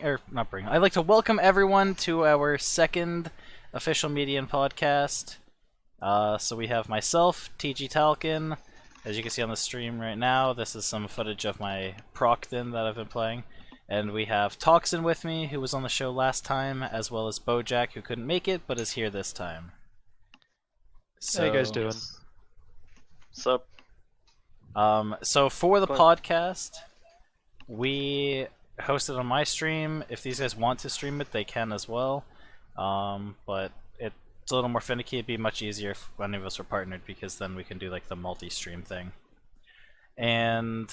I'd like to welcome everyone to our second official Median podcast. So we have myself, TG Talkin. As you can see on the stream right now, this is some footage of my Procton that I've been playing. And we have Toxen with me, who was on the show last time, as well as Bojac, who couldn't make it, but is here this time. So, How you guys doing? Sup? So for the podcast, we hosted on my stream. If these guys want to stream it, they can as well. But it's a little more finicky. It'd be much easier if any of us were partnered, because then we can do like the multi-stream thing. And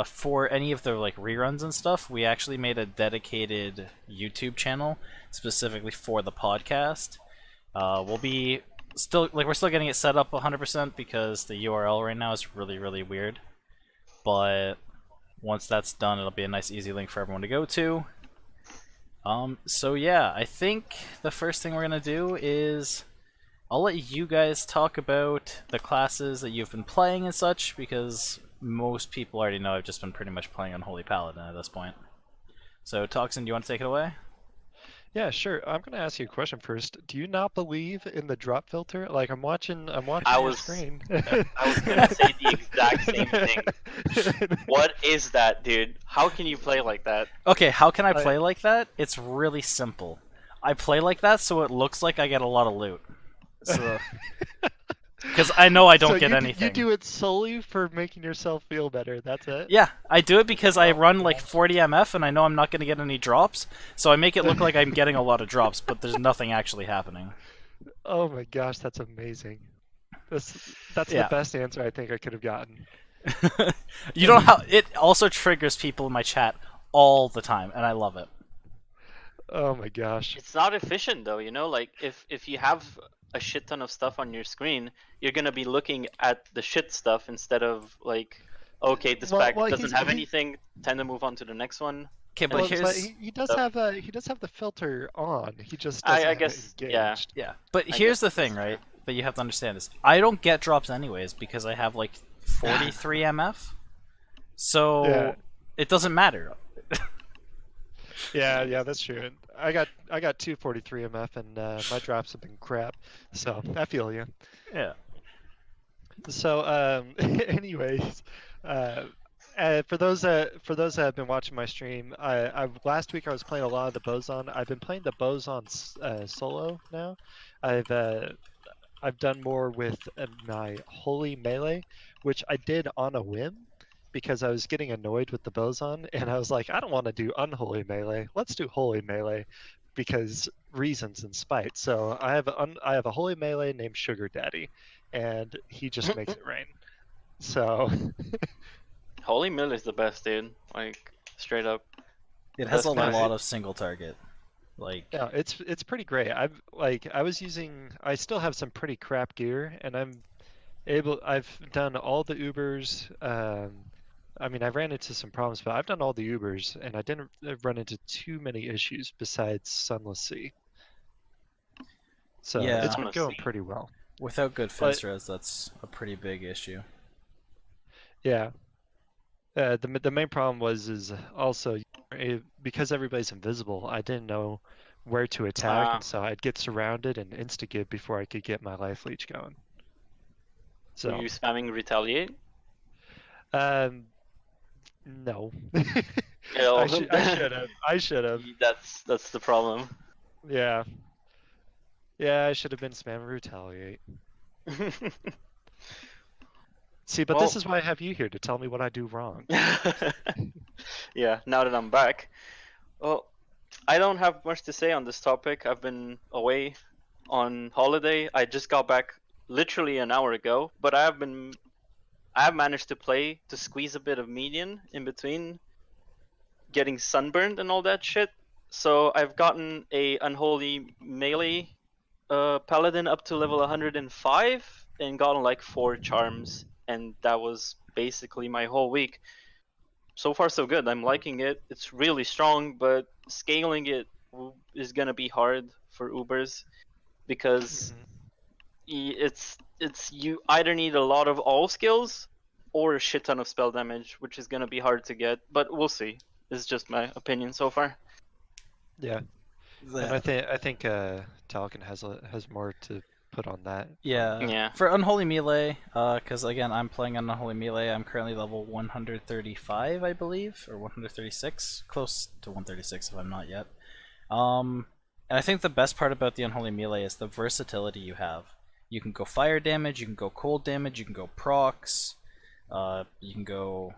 for any of the like reruns and stuff, we actually made a dedicated YouTube channel specifically for the podcast. We'll be we're still getting it set up 100% because the URL right now is really weird. But once that's done, it'll be a nice easy link for everyone to go to. So yeah, I think the first thing we're gonna do is I'll let you guys talk about the classes that you've been playing and such, because most people already know I've just been pretty much playing Unholy Paladin at this point. So Toxin, do you want to take it away? Yeah, sure. I'm gonna ask you a question first. Do you not believe in the drop filter? Like I'm watching your screen. I was gonna say the exact same thing. What is that, dude? How can you play like that? Okay, how can I play like that? It's really simple. I play like that so it looks like I get a lot of loot. So, because I know I don't get anything. You do it solely for making yourself feel better. That's it? Yeah, I do it because I run like 40 MF and I know I'm not going to get any drops, so I make it look like I'm getting a lot of drops, but there's nothing actually happening. Oh my gosh, that's amazing. That's the best answer I think I could have gotten. You know how it also triggers people in my chat all the time, and I love it. Oh my gosh. It's not efficient though, you know. Like if you have a shit ton of stuff on your screen, you're gonna be looking at the shit stuff instead of like, okay, this pack doesn't have anything. Time to move on to the next one. Okay, but he does have the filter on. He just doesn't I guess engaged. Yeah. But here's the thing, right? That you have to understand is I don't get drops anyways because I have like 43 MF. So it doesn't matter. Yeah, that's true. I got 243 MF and my drops have been crap, so I feel you. Yeah. So, anyways, for those that have been watching my stream, last week I was playing a lot of the Bowzon. I've been playing the Bowzon solo now. I've done more with my holy melee, which I did on a whim, because I was getting annoyed with the Bowzon, and I was like, I don't want to do unholy melee. Let's do holy melee, because reasons and spite. So I have a holy melee named Sugar Daddy, and he just makes it rain. So Holy Mill is the best, dude. Like straight up. It has a lot of single target. Like yeah, it's pretty great. I still have some pretty crap gear, and I've done all the Ubers. I mean, I ran into some problems, but I've done all the Ubers, and I didn't run into too many issues besides Sunless Sea. So yeah, it's been going pretty well. Without good Finstras, that's a pretty big issue. Yeah. The main problem is also because everybody's invisible, I didn't know where to attack, and so I'd get surrounded and insta-give before I could get my life leech going. So were you spamming retaliate? No. I should have. That's the problem. Yeah. Yeah, I should have been spamming retaliate. See, but this is why I have you here to tell me what I do wrong. Yeah, now that I'm back. Well, I don't have much to say on this topic. I've been away on holiday. I just got back literally an hour ago, but I have managed to squeeze a bit of median in between getting sunburned and all that shit. So I've gotten a unholy melee paladin up to level 105 and gotten like 4 charms, and that was basically my whole week. So far so good. I'm liking it. It's really strong, but scaling it is gonna be hard for Ubers because it's you either need a lot of all skills or a shit ton of spell damage, which is gonna be hard to get, but we'll see. is just my opinion so far. Yeah. And I think Talcon has more to put on that. Yeah. Yeah. For Unholy Melee, because again, I'm playing on Unholy Melee. I'm currently level 135, I believe, or 136, close to 136 if I'm not yet. And I think the best part about the Unholy Melee is the versatility you have. You can go fire damage, you can go cold damage, you can go procs, you can go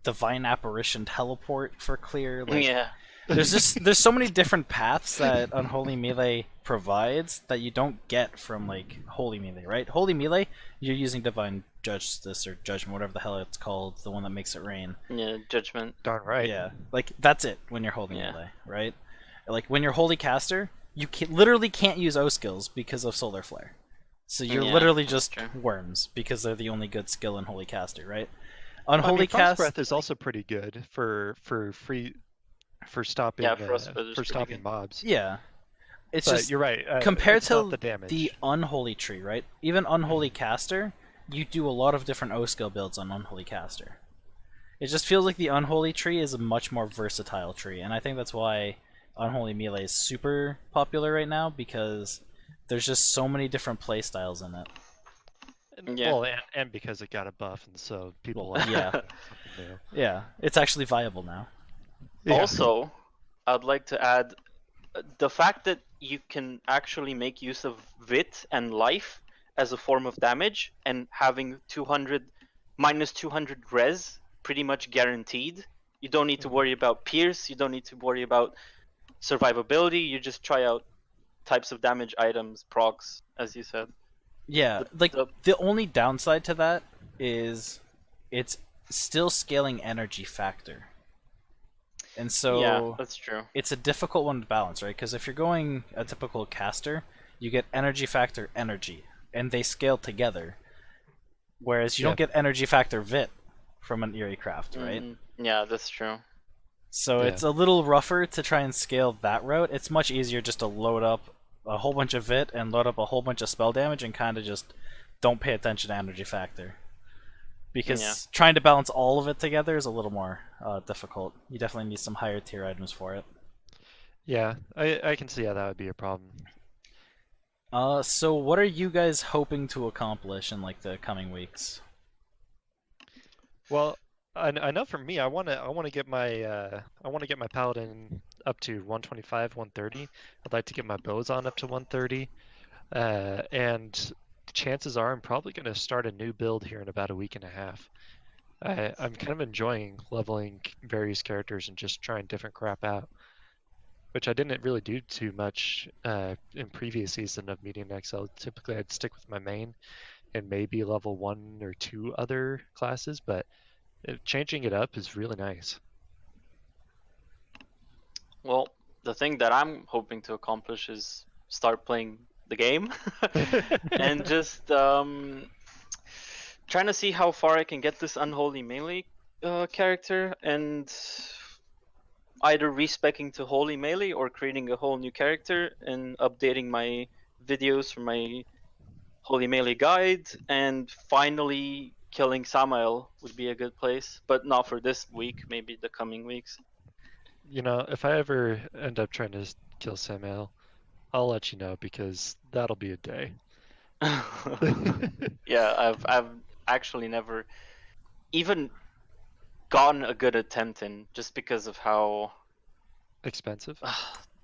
Divine Apparition teleport for clear. Like, Yeah. there's so many different paths that Unholy Melee provides that you don't get from like Holy Melee, right? Holy Melee, you're using Divine Justice or Judgment, whatever the hell it's called, the one that makes it rain. Yeah, Judgment. Darn right. Yeah, like that's it when you're Holy Yeah. Melee, right? Like when you're Holy Caster, you literally can't use Oskills because of Solar Flare. So you're Yeah, literally that's just true. worms because they're the only good skill in Holy Caster, right? I Unholy mean, Frost Cast, Breath is also pretty good for stopping Yeah, Frostbite is for pretty stopping good. mobs. yeah. It's But just you're right. compared it's not to the damage. the Unholy Tree, right? Even Unholy Caster, you do a lot of different O-skill builds on Unholy Caster. It just feels like the Unholy Tree is a much more versatile tree, and I think that's why Unholy Melee is super popular right now, because there's just so many different playstyles in it. Yeah. Well, and because it got a buff, and so people Well, like yeah. something new. Yeah, it's actually viable now. Yeah. Also, I'd like to add the fact that you can actually make use of Vit and Life as a form of damage, and having 200 minus 200 res pretty much guaranteed. You don't need to worry about Pierce, you don't need to worry about survivability, you just try out types of damage items, procs, as you said. Yeah, the only downside to that is it's still scaling energy factor. And so yeah, that's true. it's a difficult one to balance, right? Because if you're going a typical caster, you get energy factor energy, and they scale together. Whereas you don't get energy factor Vit from an Eerie Craft, right? Yeah, that's true. So Yeah. it's a little rougher to try and scale that route. It's much easier just to load up a whole bunch of Vit and load up a whole bunch of spell damage and kind of just don't pay attention to energy factor. Because trying to balance all of it together is a little more difficult. You definitely need some higher tier items for it. Yeah, I can see how that would be a problem. So what are you guys hoping to accomplish in like the coming weeks? Well, I know for me, I want to get my paladin up to 125, 130. I'd like to get my Bowzon up to 130, and chances are I'm probably going to start a new build here in about a week and a half. I'm kind of enjoying leveling various characters and just trying different crap out, which I didn't really do too much in previous season of Medium XL. Typically, I'd stick with my main and maybe level 1 or 2 other classes, but changing it up is really nice. Well, the thing that I'm hoping to accomplish is start playing the game and just trying to see how far I can get this Unholy Melee character, and either respecking to Holy Melee or creating a whole new character and updating my videos for my Holy Melee guide, and finally killing Samael would be a good place, but not for this week, maybe the coming weeks. You know, if I ever end up trying to kill Samael, I'll let you know, because that'll be a day. Yeah, I've actually never even gotten a good attempt in, just because of how Expensive.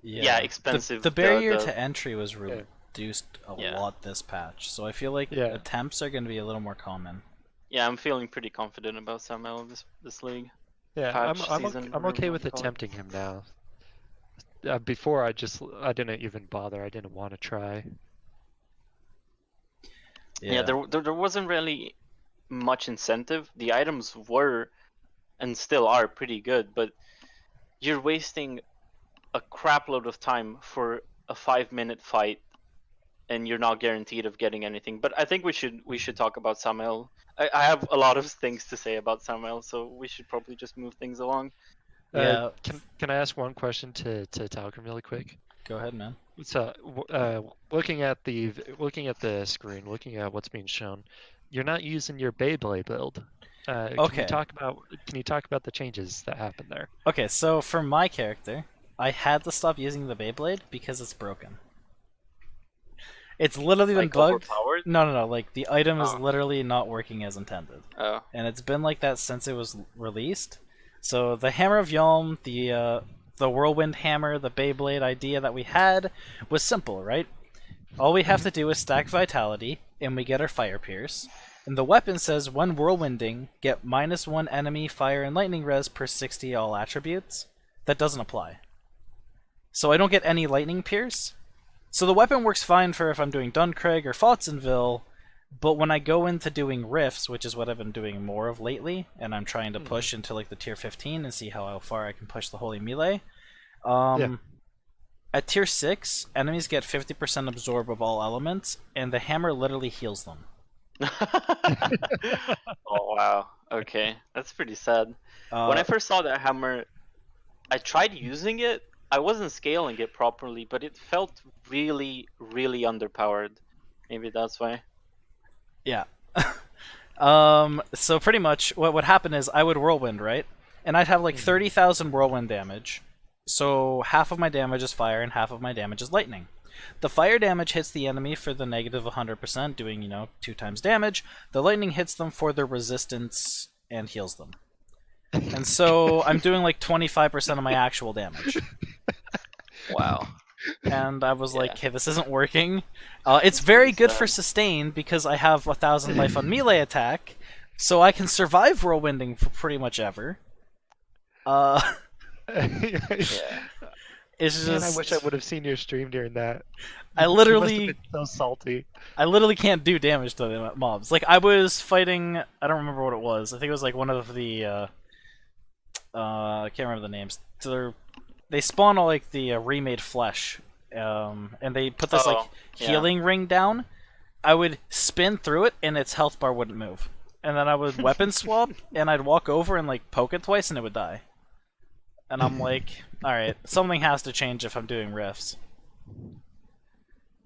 yeah, expensive. The barrier to entry was reduced a Yeah. lot this patch, so I feel like Yeah. attempts are going to be a little more common. Yeah, I'm feeling pretty confident about Samael this league. Yeah, Patch, I'm season, I'm whatever okay you with wanna call it. attempting him now. Before I didn't even bother. I didn't want to try. Yeah, there wasn't really much incentive. The items were and still are pretty good, but you're wasting a crap load of time for a 5-minute fight, and you're not guaranteed of getting anything. But I think we should talk about Samael. I have a lot of things to say about Samael, so we should probably just move things along. Yeah. Can I ask one question to Talcum really quick? Go ahead, man. So, looking at the screen, looking at what's being shown, you're not using your Beyblade build. Can you Okay. talk about the changes that happened there? Okay, so for my character, I had to stop using the Beyblade because it's broken. It's literally been Like bugged. overpowered? No. Like the item is Oh. literally not working as intended, Oh. and it's been like that since it was released. So the Hammer of Yalm, the Whirlwind Hammer, the Beyblade idea that we had was simple, right? All we have to do is stack Vitality, and we get our Fire Pierce. And the weapon says when whirlwinding, get -1 enemy fire and lightning res per 60 all attributes. That doesn't apply. So I don't get any lightning pierce. So the weapon works fine for if I'm doing Duncraig or Fotsonville, but when I go into doing rifts, which is what I've been doing more of lately, and I'm trying to push into like the tier 15 and see how far I can push the holy melee. At tier 6, enemies get 50% absorb of all elements, and the hammer literally heals them. Oh wow. Okay, that's pretty sad. When I first saw that hammer, I tried using it. I wasn't scaling it properly, but it felt really, really underpowered. Maybe that's why. Yeah. So pretty much what would happen is I would whirlwind, right? And I'd have like 30,000 whirlwind damage. So half of my damage is fire and half of my damage is lightning. The fire damage hits the enemy for the negative 100%, doing, 2 times damage. The lightning hits them for their resistance and heals them. And so I'm doing like 25% of my actual damage. Wow. And I was like, Yeah. hey, this isn't working. It's very good for sustain because I have 1,000 life on melee attack, so I can survive whirlwinding for pretty much ever. Yeah. It's Man, just I wish I would have seen your stream during that. I You must have literally been so salty. I literally can't do damage to the mobs. Like I was fighting, I don't remember what it was. I think it was like one of the I can't remember the names. They spawn all like the remade flesh, and they put this like healing ring down. I would spin through it, and its health bar wouldn't move. And then I would weapon swap, and I'd walk over and like poke it twice, and it would die. And I'm like, all right, something has to change if I'm doing riffs.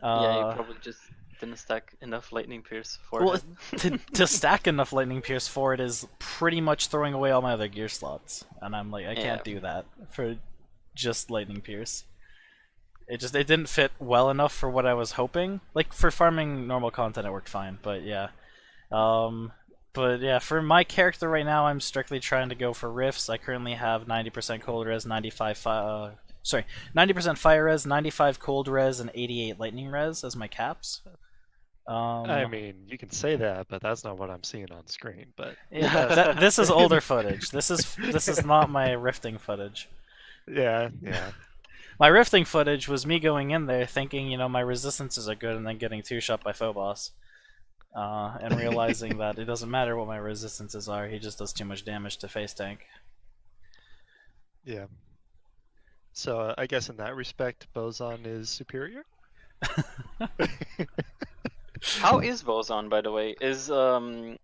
Yeah, you probably just didn't stack enough lightning pierce for Well, it. to stack enough lightning pierce for it is pretty much throwing away all my other gear slots, and I'm like, I can't do that for just lightning pierce. It didn't fit well enough for what I was hoping. Like for farming normal content, it worked fine, but yeah. But yeah, for my character right now, I'm strictly trying to go for riffs. I currently have 90% cold res, 90% fire res, 95 cold res, and 88 lightning res as my caps. I mean, you can say that, but that's not what I'm seeing on screen. But yeah, this is older footage. This is not my rifting footage. yeah. My rifting footage was me going in there thinking, my resistances are good, and then getting two-shot by Phobos. And realizing that it doesn't matter what my resistances are, he just does too much damage to face tank. Yeah. So I guess in that respect, Bowzon is superior. How is Bowzon, by the way? Is No,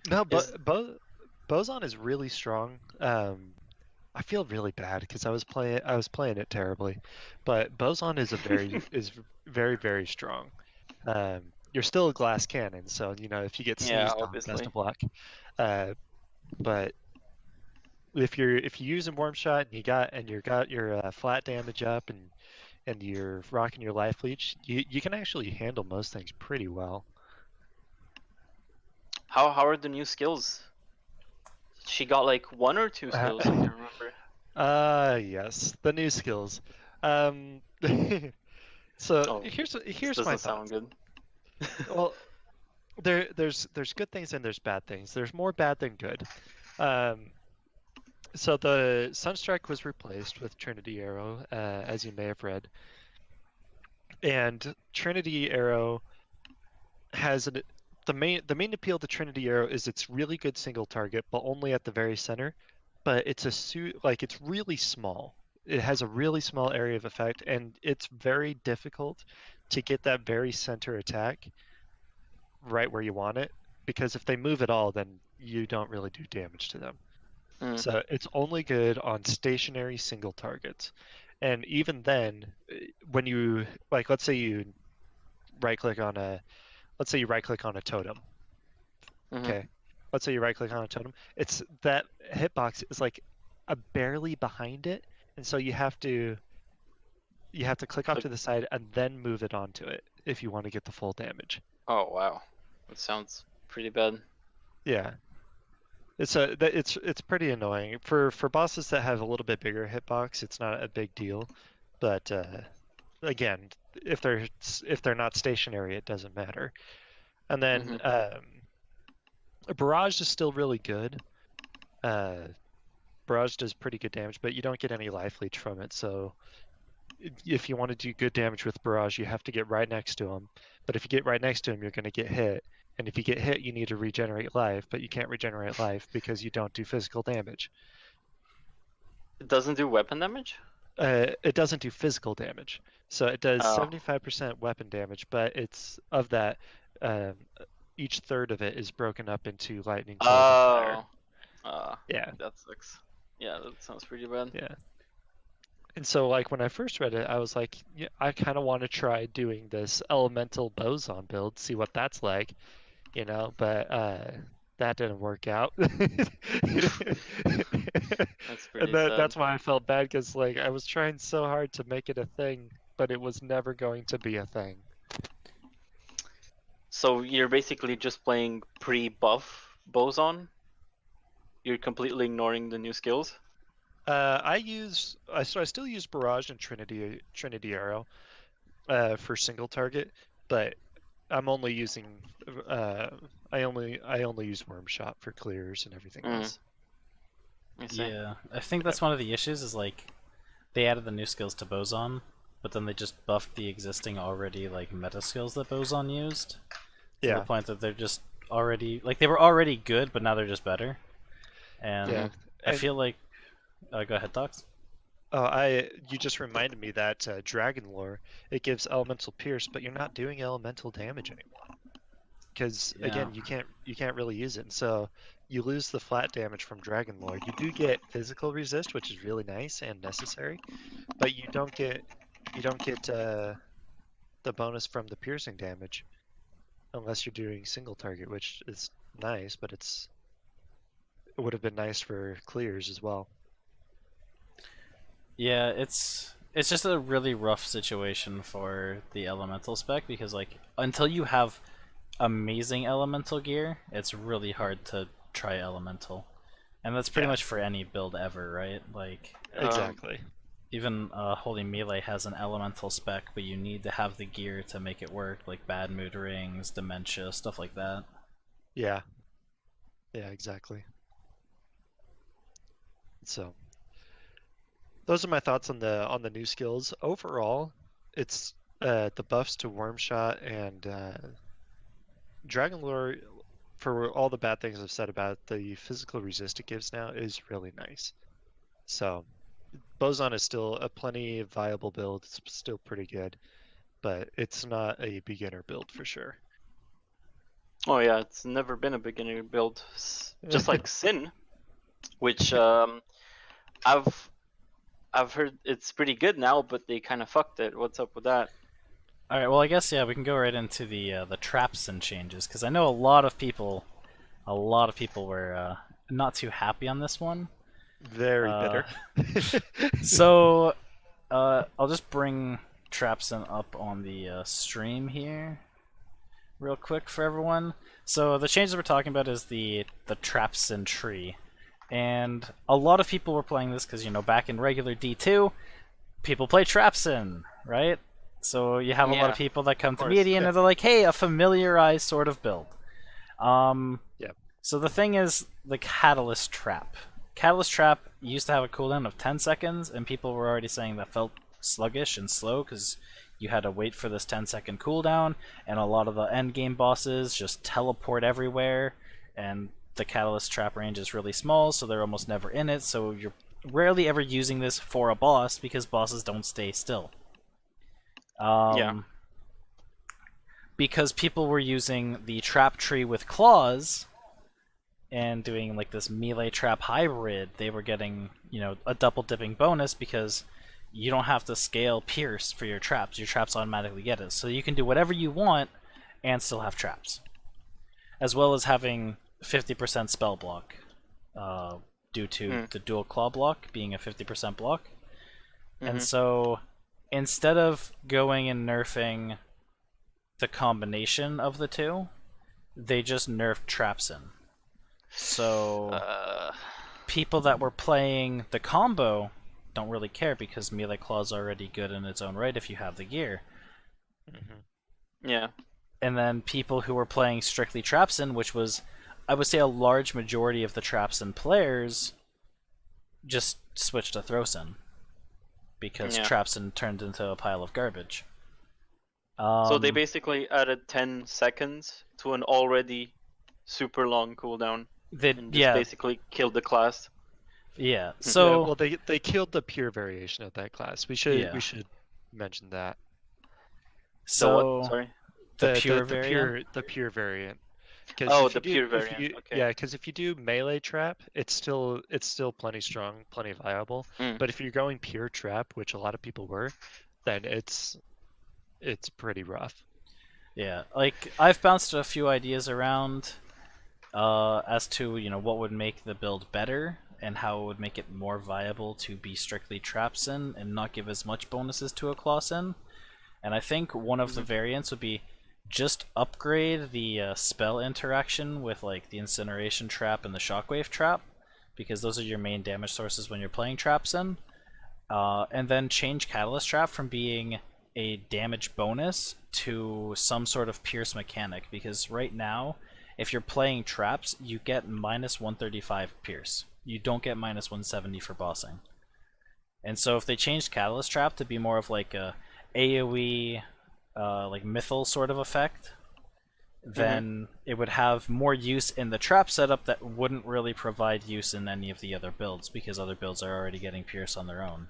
but Bowzon is really strong. I feel really bad because I was playing it terribly, but Bowzon is very very strong. You're still a glass cannon, so if you get sneezed on, best of luck. But if you use a warm shot and you got your flat damage up and you're rocking your life leech, you can actually handle most things pretty well. How are the new skills? She got like 1 or 2 skills, I can't remember. Yes, the new skills. So here's my thoughts. Sound good. Well, there's good things and there's bad things. There's more bad than good. So the Sunstrike was replaced with Trinity Arrow, as you may have read, and Trinity Arrow has the main appeal to Trinity Arrow is it's really good single target, but only at the very center. But it's it's really small. It has a really small area of effect, and it's very difficult to get that very center attack right where you want it, because if they move at all, then you don't really do damage to them. So it's only good on stationary single targets. And even then, when you let's say you right click on a totem. Okay. let's say you right click on a totem, it's that hitbox is like a barely behind it, and so you have to click off Click. to the side and then move it onto it if you want to get the full damage. Oh wow, that sounds pretty bad. Yeah. It's pretty annoying for bosses that have a little bit bigger hitbox. It's not a big deal, but again, if they're not stationary, it doesn't matter. And then Barrage is still really good. Barrage does pretty good damage, but you don't get any life leech from it. So if you want to do good damage with Barrage, you have to get right next to him. But if you get right next to him, you're going to get hit. And if you get hit, you need to regenerate life, but you can't regenerate life because you don't do physical damage. It doesn't do weapon damage? It doesn't do physical damage. So it does Oh. 75% weapon damage, but it's of that, each third of it is broken up into lightning, cold, and fire. Yeah. That sucks. Yeah, that sounds pretty bad. Yeah. And so, like, when I first read it, I was like, yeah, I kind of want to try doing this elemental Bowzon build, see what that's like, but that didn't work out. That's pretty sad. That's why I felt bad, because, like, I was trying so hard to make it a thing, but it was never going to be a thing. So you're basically just playing pre-buff Bowzon? You're completely ignoring the new skills? I still use Barrage and Trinity Arrow for single target, but I'm only using I only use Worm Shot for clears and everything else. Yeah, I think that's one of the issues is like they added the new skills to Bowzon, but then they just buffed the existing already like meta skills that Bowzon used. To the point that they're just already like they were already good, but now they're just better. And I feel like go ahead, Tox. Oh, you just reminded me that Dragon Lore, it gives Elemental Pierce, but you're not doing elemental damage anymore. Because again, you can't really use it, and so you lose the flat damage from Dragon Lore. You do get physical resist, which is really nice and necessary, but you don't get the bonus from the piercing damage unless you're doing single target, which is nice, but it would have been nice for clears as well. Yeah, it's just a really rough situation for the elemental spec because like until you have amazing elemental gear, it's really hard to try elemental. And that's pretty much for any build ever, right? Like exactly. Even Holy Melee has an elemental spec, but you need to have the gear to make it work, like Bad Mood Rings, Dementia, stuff like that. Yeah. Yeah, exactly. So those are my thoughts on the new skills. Overall, it's the buffs to Worm Shot and Dragon Lore, for all the bad things I've said about the physical resist it gives now, is really nice. So Bowzon is still a plenty viable build. It's still pretty good, but it's not a beginner build for sure. Oh yeah, it's never been a beginner build. Just like Sin, which I've heard it's pretty good now, but they kind of fucked it. What's up with that? All right, well I guess we can go right into the Trapsin changes because I know a lot of people were not too happy on this one. Very bitter. So I'll just bring Trapsin up on the stream here real quick for everyone. So the changes we're talking about is the Trapsin tree. And a lot of people were playing this because, back in regular D2, people play Trapsin, right? So you have a lot of people that come to Median and they're like, hey, a familiarized sort of build. So the thing is the Catalyst Trap. Catalyst Trap used to have a cooldown of 10 seconds, and people were already saying that felt sluggish and slow because you had to wait for this 10-second cooldown, and a lot of the endgame bosses just teleport everywhere, and the Catalyst Trap range is really small, so they're almost never in it, so you're rarely ever using this for a boss because bosses don't stay still. Because people were using the trap tree with claws and doing like this melee trap hybrid, they were getting, a double dipping bonus because you don't have to scale pierce for your traps. Your traps automatically get it. So you can do whatever you want and still have traps. As well as having 50% spell block, due to the dual claw block being a 50% block. And so instead of going and nerfing the combination of the two, they just nerfed Trapsin. So people that were playing the combo don't really care because melee claw's already good in its own right if you have the gear. Yeah. And then people who were playing strictly Trapsin, which was, I would say, a large majority of the Trapsin players, just switched to Throsin because Trapsin turned into a pile of garbage. So they basically added 10 seconds to an already super long cooldown. And just basically killed the class. Yeah. So well, they killed the pure variation of that class. We should mention that. So what? Sorry. The pure variant. The pure variant. Oh, the pure variant. Okay. Yeah, because if you do melee trap, it's still plenty strong, plenty viable. But if you're going pure trap, which a lot of people were, then it's pretty rough. Yeah, like I've bounced a few ideas around as to what would make the build better and how it would make it more viable to be strictly Trapsin and not give as much bonuses to a Clawsin. And I think one of the variants would be just upgrade the spell interaction with like the Incineration Trap and the Shockwave Trap, because those are your main damage sources when you're playing Trapsin. And then change Catalyst Trap from being a damage bonus to some sort of pierce mechanic, because right now, if you're playing traps, you get minus 135 pierce. You don't get minus 170 for bossing. And so if they changed Catalyst Trap to be more of like a AoE, like Mythal sort of effect, then it would have more use in the trap setup that wouldn't really provide use in any of the other builds, because other builds are already getting pierce on their own.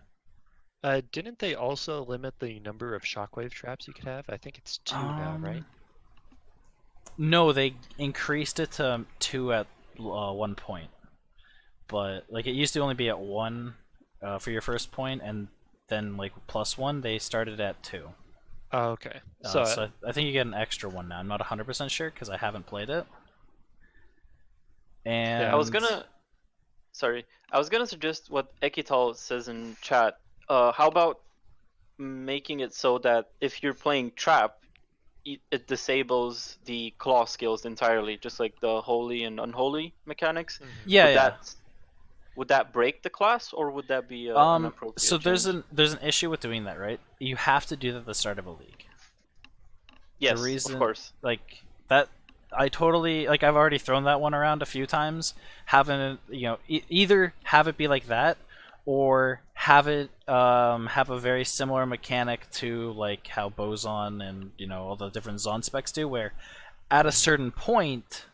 Didn't they also limit the number of shockwave traps you could have? I think it's 2 now, right? No, they increased it to 2 at one point. But like it used to only be at 1 for your first point, and then like +1 they started at 2. Oh, okay. So I think you get an extra one now. I'm not 100% sure because I haven't played it. And I was gonna suggest what Ekital says in chat. How about making it so that if you're playing trap, it disables the claw skills entirely, just like the holy and unholy mechanics? Would that break the class, or would that be an appropriate So there's change? there's an issue with doing that, right? You have to do that at the start of a league. Yes, the reason, of course. Like that, I totally like. I've already thrown that one around a few times. Having either have it be like that, or have it have a very similar mechanic to like how Bowzon and all the different Zon specs do, where at a certain point,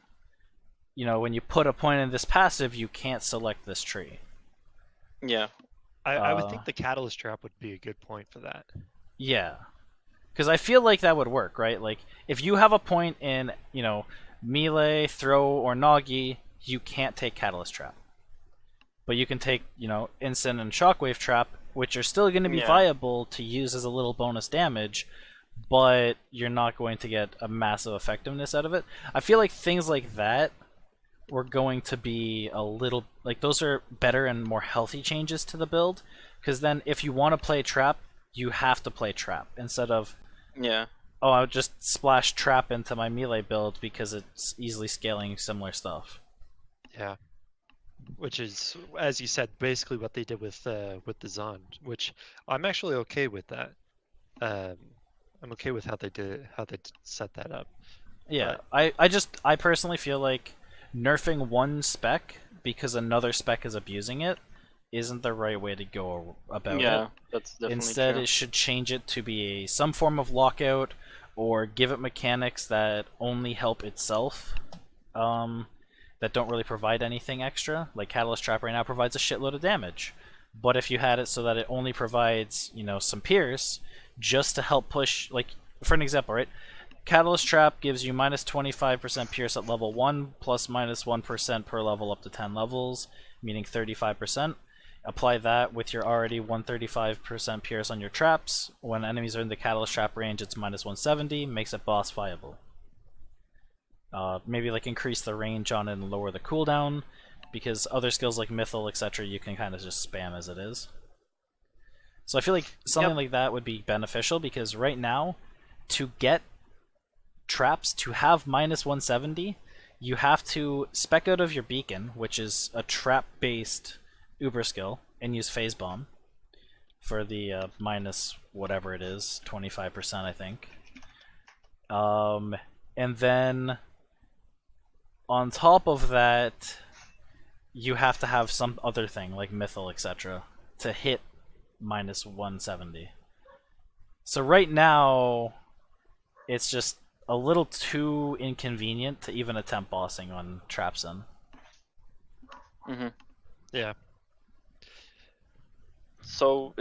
when you put a point in this passive, you can't select this tree. Yeah. I would think the Catalyst Trap would be a good point for that. Yeah. Because I feel like that would work, right? Like, if you have a point in, melee, throw, or Nagi, you can't take Catalyst Trap. But you can take, Instant and Shockwave Trap, which are still going to be viable to use as a little bonus damage, but you're not going to get a massive effectiveness out of it. I feel like things like that were going to be a little... Like, those are better and more healthy changes to the build, because then if you want to play Trap, you have to play Trap, instead of... Oh, I would just splash Trap into my melee build because it's easily scaling similar stuff. Yeah. Which is, as you said, basically what they did with the Zon, which I'm actually okay with that. I'm okay with how they set that up. Yeah, but... I personally feel like nerfing one spec because another spec is abusing it isn't the right way to go about it. Yeah, that's definitely Instead, true. it should change it to be some form of lockout, or give it mechanics that only help itself, that don't really provide anything extra. Like Catalyst Trap right now provides a shitload of damage, but if you had it so that it only provides, some pierce, just to help push, like, for an example, right? Catalyst Trap gives you minus 25% pierce at level 1, plus minus 1% per level up to 10 levels, meaning 35%. Apply that with your already 135% pierce on your traps. When enemies are in the Catalyst Trap range, it's minus 170, makes it boss viable. Maybe like increase the range on it and lower the cooldown, because other skills like Mythal, etc., you can kind of just spam as it is. So I feel like something like that would be beneficial, because right now, to get traps to have minus 170, you have to spec out of your beacon, which is a trap-based Uber skill, and use Phase Bomb for the minus whatever it is, 25% I think. And then on top of that, you have to have some other thing like Mythal, etc., to hit minus 170. So right now, it's just a little too inconvenient to even attempt bossing on Trapsin. Yeah. So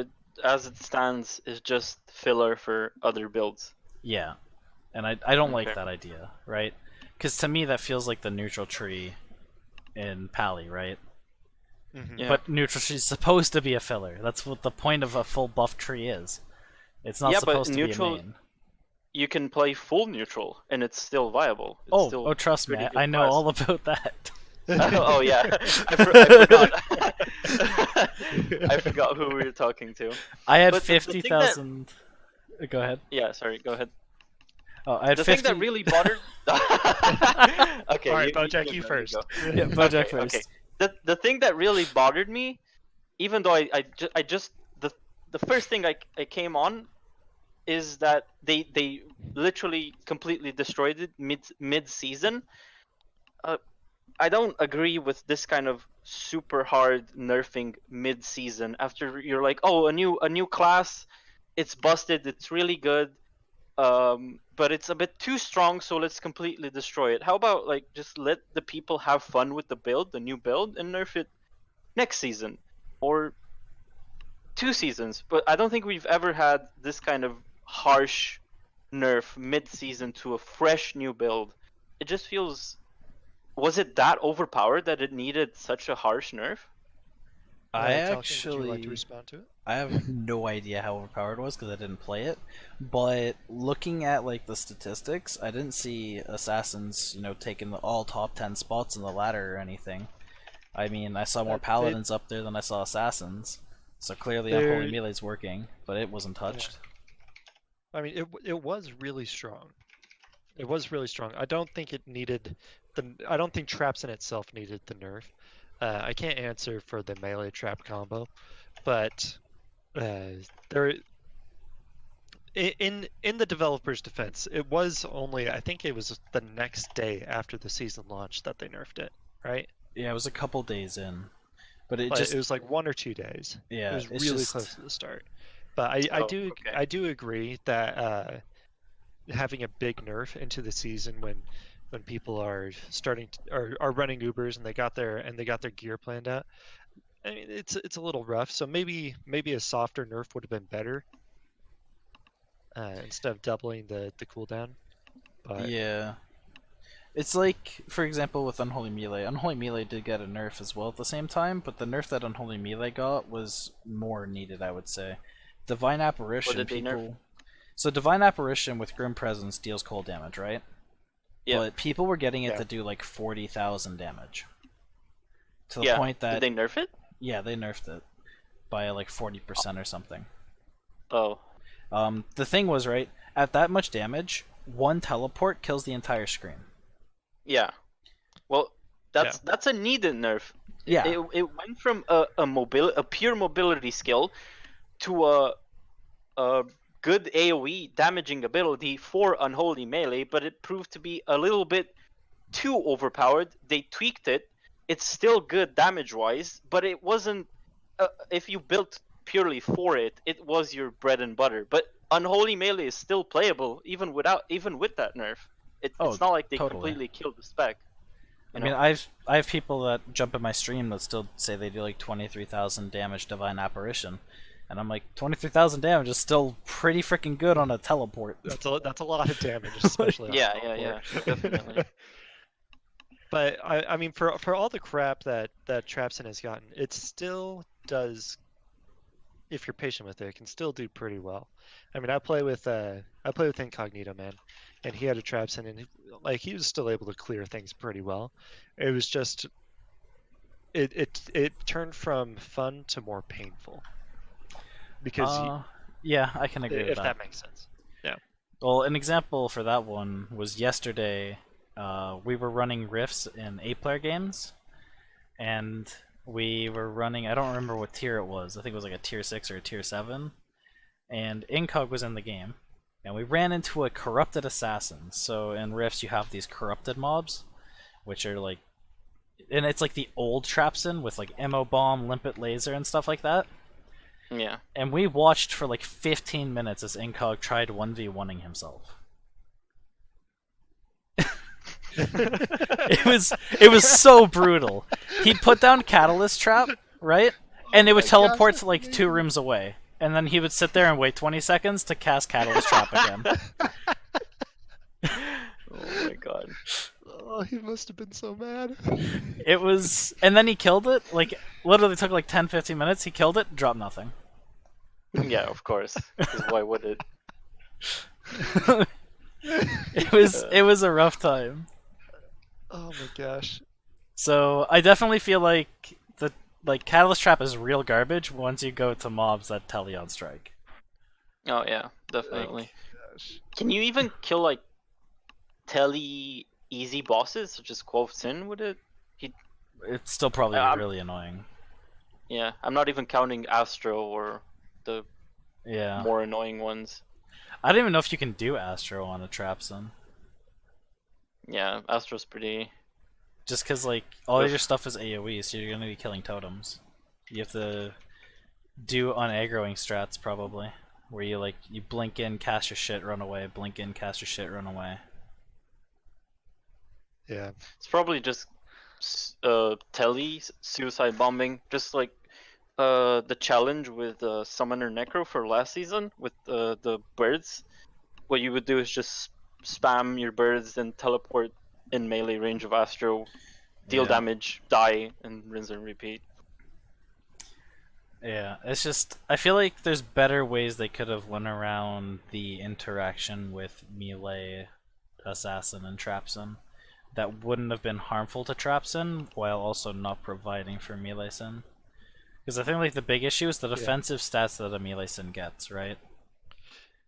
as it stands, is just filler for other builds. Yeah, and I don't like Okay. that idea, right? Because to me that feels like the neutral tree in Pally, right? Mm-hmm. But neutral tree is supposed to be a filler. That's what the point of a full buff tree is. It's not supposed to neutral, be a main. You can play full neutral and it's still viable. It's still Oh, trust me, pretty good I know class. all about that. Oh yeah, I forgot. I forgot who we were talking to. I had But the thing 50,000. Go ahead. Yeah, sorry, go ahead. Oh, I had The 50. thing that really bothered. Okay, All right, Bojack, go, you go, first. go. Yeah, Bojack Okay, first. okay. The thing that really bothered me, even though I just the first thing I came on, is that they literally completely destroyed it mid season. I don't agree with this kind of super hard nerfing mid season after you're like, oh, a new class, it's busted, it's really good. But it's a bit too strong, so let's completely destroy it. How about like just let the people have fun with the build, the new build, and nerf it next season or 2 seasons? But I don't think we've ever had this kind of harsh nerf mid-season to a fresh new build. It just feels. Was it that overpowered that it needed such a harsh nerf? Toxin, would you like to respond to it? I have no idea how overpowered it was because I didn't play it. But looking at like the statistics, I didn't see assassins, taking all top 10 spots in the ladder or anything. I mean, I saw more paladins up there than I saw assassins. So clearly Unholy Melee's working, but it wasn't touched. Yeah. I mean, it was really strong. It was really strong. I don't think it needed I don't think Trapsin itself needed the nerf. I can't answer for the melee trap combo, but there in the developer's defense, it was only, I think it was the next day after the season launch that they nerfed it, right? Yeah, it was a couple days in, but it was like 1 or 2 days. Yeah, it was really close to the start. But I do agree that having a big nerf into the season when people are starting to, are running Ubers and they got their gear planned out. I mean, it's a little rough. So maybe a softer nerf would have been better instead of doubling the cooldown. But yeah, it's like, for example, with Unholy Melee. Unholy Melee did get a nerf as well at the same time, but the nerf that Unholy Melee got was more needed, I would say. Divine Apparition. What did they nerf? So Divine Apparition with Grim Presence deals cold damage, right? Yeah. But people were getting it to do like 40,000 damage. To the point that... Did they nerf it? Yeah, they nerfed it by like 40% or something. Oh. The thing was, right, at that much damage, one teleport kills the entire screen. Yeah. Well, that's a needed nerf. Yeah. It went from a pure mobility skill to a good AoE damaging ability for Unholy Melee, but it proved to be a little bit too overpowered. They tweaked it. It's still good damage-wise, but it wasn't. If you built purely for it, it was your bread and butter. But Unholy Melee is still playable even with that nerf. It's not like they completely killed the spec. I mean, I have people that jump in my stream that still say they do like 23,000 damage Divine Apparition. And I'm like, 23,000 damage is still pretty freaking good on a teleport. That's a lot of damage, especially on yeah, definitely. But I mean, for all the crap that Trapsin has gotten, it still does. if you're patient with it, can still do pretty well. I mean, I play with Incognito Man, and he had a Trapsin, and he was still able to clear things pretty well. It was just it turned from fun to more painful because yeah, I can agree with if that. that makes sense. Yeah. Well, an example for that one was yesterday. We were running rifts in 8-player games, and we were running. I don't remember what tier it was. I think it was like a tier 6 or a tier 7. And Incog was in the game, and we ran into a corrupted assassin. So in rifts, you have these corrupted mobs, which are like, and it's like the old Trapsin with like Emo Bomb, Limpet Laser, and stuff like that. Yeah. And we watched for like 15 minutes as Incog tried 1v1ing himself. It was so brutal. He'd put down Catalyst Trap, right? And it would teleport to like 2 rooms away. And then he would sit there and wait 20 seconds to cast Catalyst Trap again. Oh my god. Oh, he must have been so mad. It was, and then he killed it. Like literally took like 10-15 minutes. He killed it, dropped nothing. Yeah, of course. 'Cause why would it? It was a rough time. Oh my gosh. So I definitely feel like Catalyst Trap is real garbage once you go to mobs that Teleon strike. Oh yeah, definitely. Gosh. Can you even kill like tele easy bosses such as Sin with it? It's still probably really annoying. Yeah, I'm not even counting Astro or the more annoying ones. I don't even know if you can do Astro on a Trapsin. Yeah, Astro's pretty. Just because like all your stuff is AoE, so you're gonna be killing totems. You have to do unaggroing strats probably, where you blink in, cast your shit, run away, blink in, cast your shit, run away. Yeah. It's probably just tele suicide bombing, just like the challenge with Summoner Necro for last season with the birds. What you would do is just spam your birds and teleport in melee range of Astro, deal damage, die, and rinse and repeat. Yeah, it's just I feel like there's better ways they could have went around the interaction with melee assassin and Trapsin that wouldn't have been harmful to Trapsin while also not providing for melee sin. Because I think like the big issue is the defensive stats that a melee sin gets, right?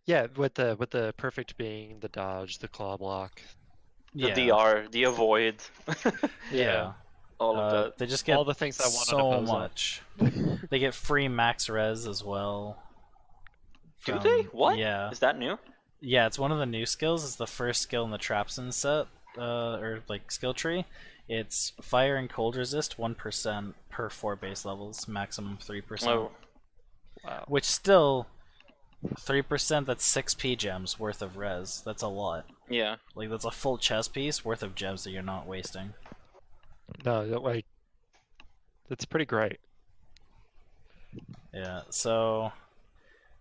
Yeah, with the perfect being the dodge, the claw block, the DR, the avoid. Yeah. All of that. They just get all the things I want so much. They get free max res as well. Do they? What? Yeah. Is that new? Yeah, it's one of the new skills. It's the first skill in the Trapsin set, or like skill tree. It's fire and cold resist 1% per 4 base levels, maximum 3%. Oh. Wow. Which still 3%, that's 6 P gems worth of res. That's a lot. Yeah. Like that's a full chess piece worth of gems that you're not wasting. No, like that's pretty great. Yeah, so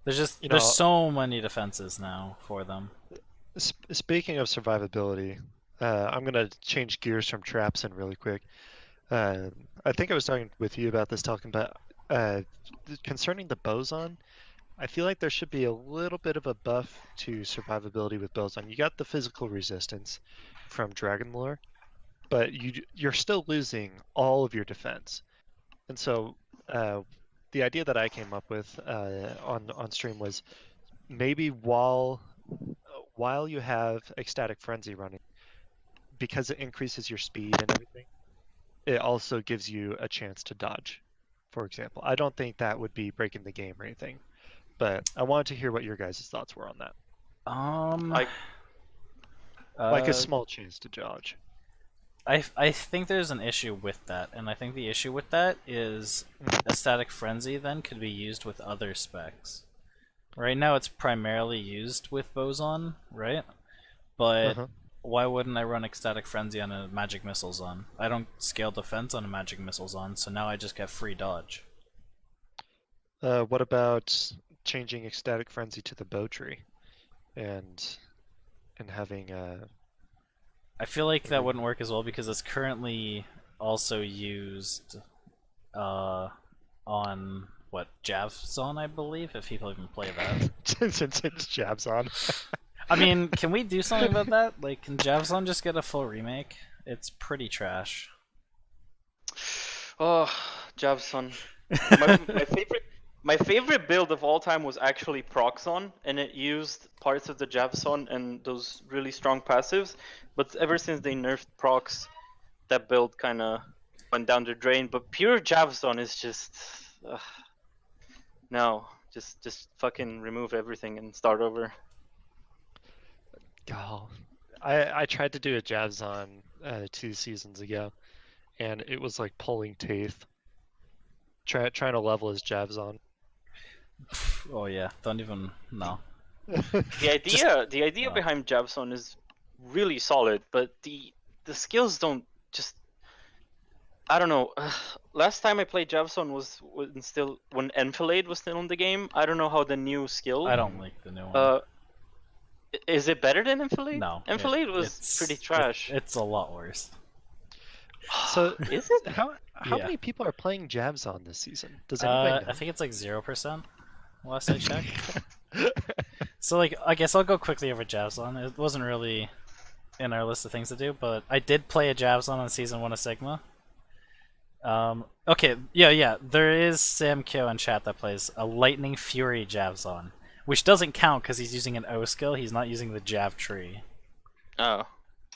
there's just You there's know, so many defenses now for them. Speaking of survivability, I'm gonna change gears from Trapsin really quick. I think I was talking with you about this, talking about concerning the Bowzon. I feel like there should be a little bit of a buff to survivability with Bowzon. You got the physical resistance from Dragon Lore, but you're still losing all of your defense. And so the idea that I came up with on stream was maybe while you have Ecstatic Frenzy running, because it increases your speed and everything, it also gives you a chance to dodge, for example. I don't think that would be breaking the game or anything, but I wanted to hear what your guys' thoughts were on that. Like a small chance to dodge. I think there's an issue with that, and I think the issue with that is Ecstatic Frenzy then could be used with other specs. Right now it's primarily used with Bowzon, right? But why wouldn't I run Ecstatic Frenzy on a Magic Missile Zone? I don't scale defense on a Magic Missile Zone, so now I just get free dodge. What about changing Ecstatic Frenzy to the Bow Tree and having I feel like that wouldn't work as well because it's currently also used on what, Bowzon, I believe, if people even play that. Since it's jabs on. I mean, can we do something about that? Like, can Bowzon just get a full remake? It's pretty trash. Oh, Javson. My favorite build of all time was actually Proxon, and it used parts of the Javson and those really strong passives. But ever since they nerfed Prox, that build kind of went down the drain. But pure Javson is just no, just fucking remove everything and start over. God, I tried to do a Javzon 2 seasons ago, and it was like pulling teeth. Trying to level his Javzon. Oh yeah, don't even know. The idea behind Javson is really solid, but the skills don't just. I don't know. Last time I played Javson was when Enfilade was still in the game. I don't know how the new skill. I don't like the new one. Is it better than Enfilade? No, Enfilade was pretty trash. It's a lot worse. So is it? How Yeah. many people are playing Javzon this season? Does anybody know? I think it's like 0%. Last I checked. So like, I guess I'll go quickly over Javzon. It wasn't really in our list of things to do, but I did play a Javzon on season 1 of Sigma. Okay, yeah, there is Sam Kyo in chat that plays a Lightning Fury Javzon, which doesn't count because he's using an Oskill. He's not using the Jav tree. Oh.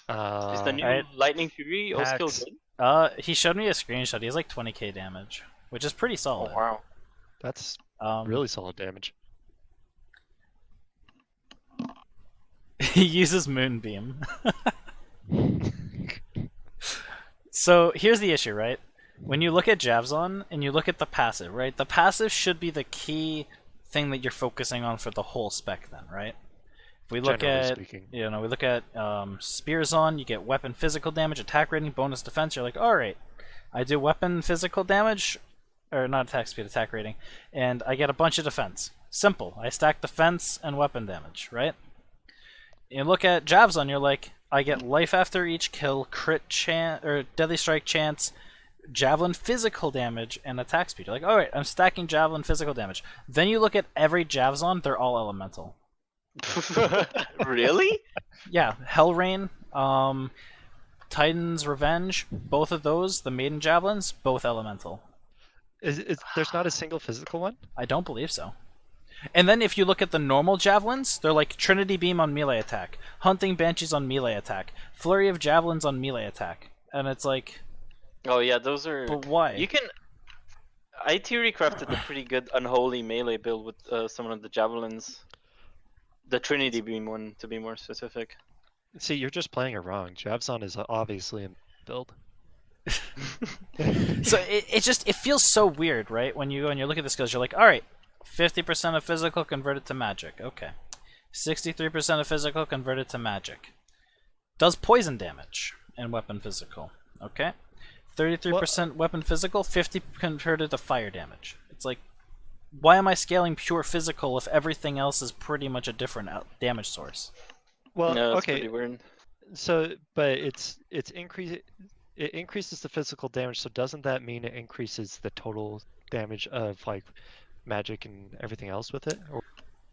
Is the new right. Lightning Fury Oskill Hacks. good? He showed me a screenshot. He has like 20k damage, which is pretty solid. Oh wow. That's Um, really solid damage. He uses Moonbeam. So here's the issue, right? When you look at Javzon and you look at the passive, right? The passive should be the key thing that you're focusing on for the whole spec, then, right? If we look Generally at, speaking. we look at Spears on, you get weapon physical damage, attack rating, bonus defense. You're like, all right, I do weapon physical damage, or not attack speed, attack rating, and I get a bunch of defense. Simple. I stack defense and weapon damage, right? You look at Javzon, you're like, I get life after each kill, crit chance, or deadly strike chance, javelin physical damage, and attack speed. You're like, alright, I'm stacking javelin physical damage. Then you look at every Javzon, they're all elemental. Really? Yeah, Hellrain, Titan's Revenge, both of those, the Maiden Javelins, both elemental. There's not a single physical one? I don't believe so. And then if you look at the normal Javelins, they're like Trinity Beam on melee attack, Hunting Banshees on melee attack, Flurry of Javelins on melee attack. And it's like... Oh yeah, those are... But why? You can... I theory crafted a pretty good unholy melee build with some of the javelins. The Trinity Beam one, to be more specific. See, you're just playing it wrong. Javzon is obviously a build. So it feels so weird, right? When you go and you look at the skills, you're like, alright, 50% of physical converted to magic. Okay. 63% of physical converted to magic. Does poison damage and weapon physical. Okay. 33% weapon physical, 50 converted to fire damage. It's like, why am I scaling pure physical if everything else is pretty much a different damage source? Well, No, that's okay. pretty weird. So, but it increases the physical damage. So doesn't that mean it increases the total damage of like magic and everything else with it?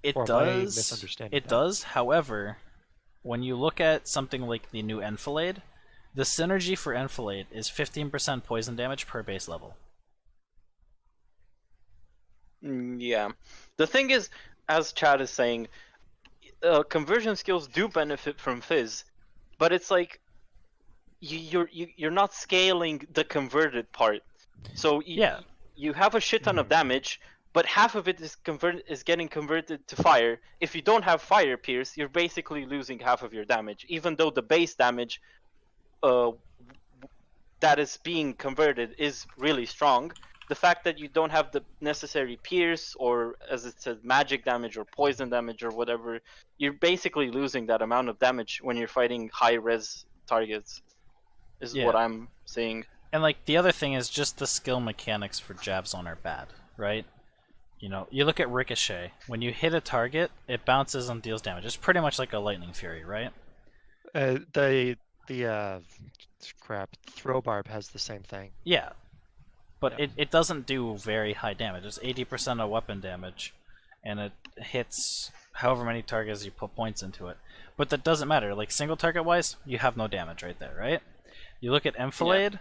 It or am I does. misunderstanding It that? does. However, when you look at something like the new Enfilade, the synergy for Enfilade is 15% poison damage per base level. Yeah. The thing is, as Chad is saying, conversion skills do benefit from Fizz, but it's like you're not scaling the converted part. So you have a shit ton of damage, but half of it is getting converted to fire. If you don't have fire pierce, you're basically losing half of your damage, even though the base damage that is being converted is really strong. The fact that you don't have the necessary pierce, or as it says, magic damage or poison damage or whatever, you're basically losing that amount of damage when you're fighting high res targets, is what I'm seeing. And like the other thing is just the skill mechanics for Javzon are bad, right? You know, you look at Ricochet. When you hit a target, it bounces and deals damage. It's pretty much like a Lightning Fury, right? The throw barb has the same thing. Yeah. But Yeah. it doesn't do very high damage. It's 80% of weapon damage, and it hits however many targets you put points into it. But that doesn't matter. Like single target wise, you have no damage right there, right? You look at Enfilade.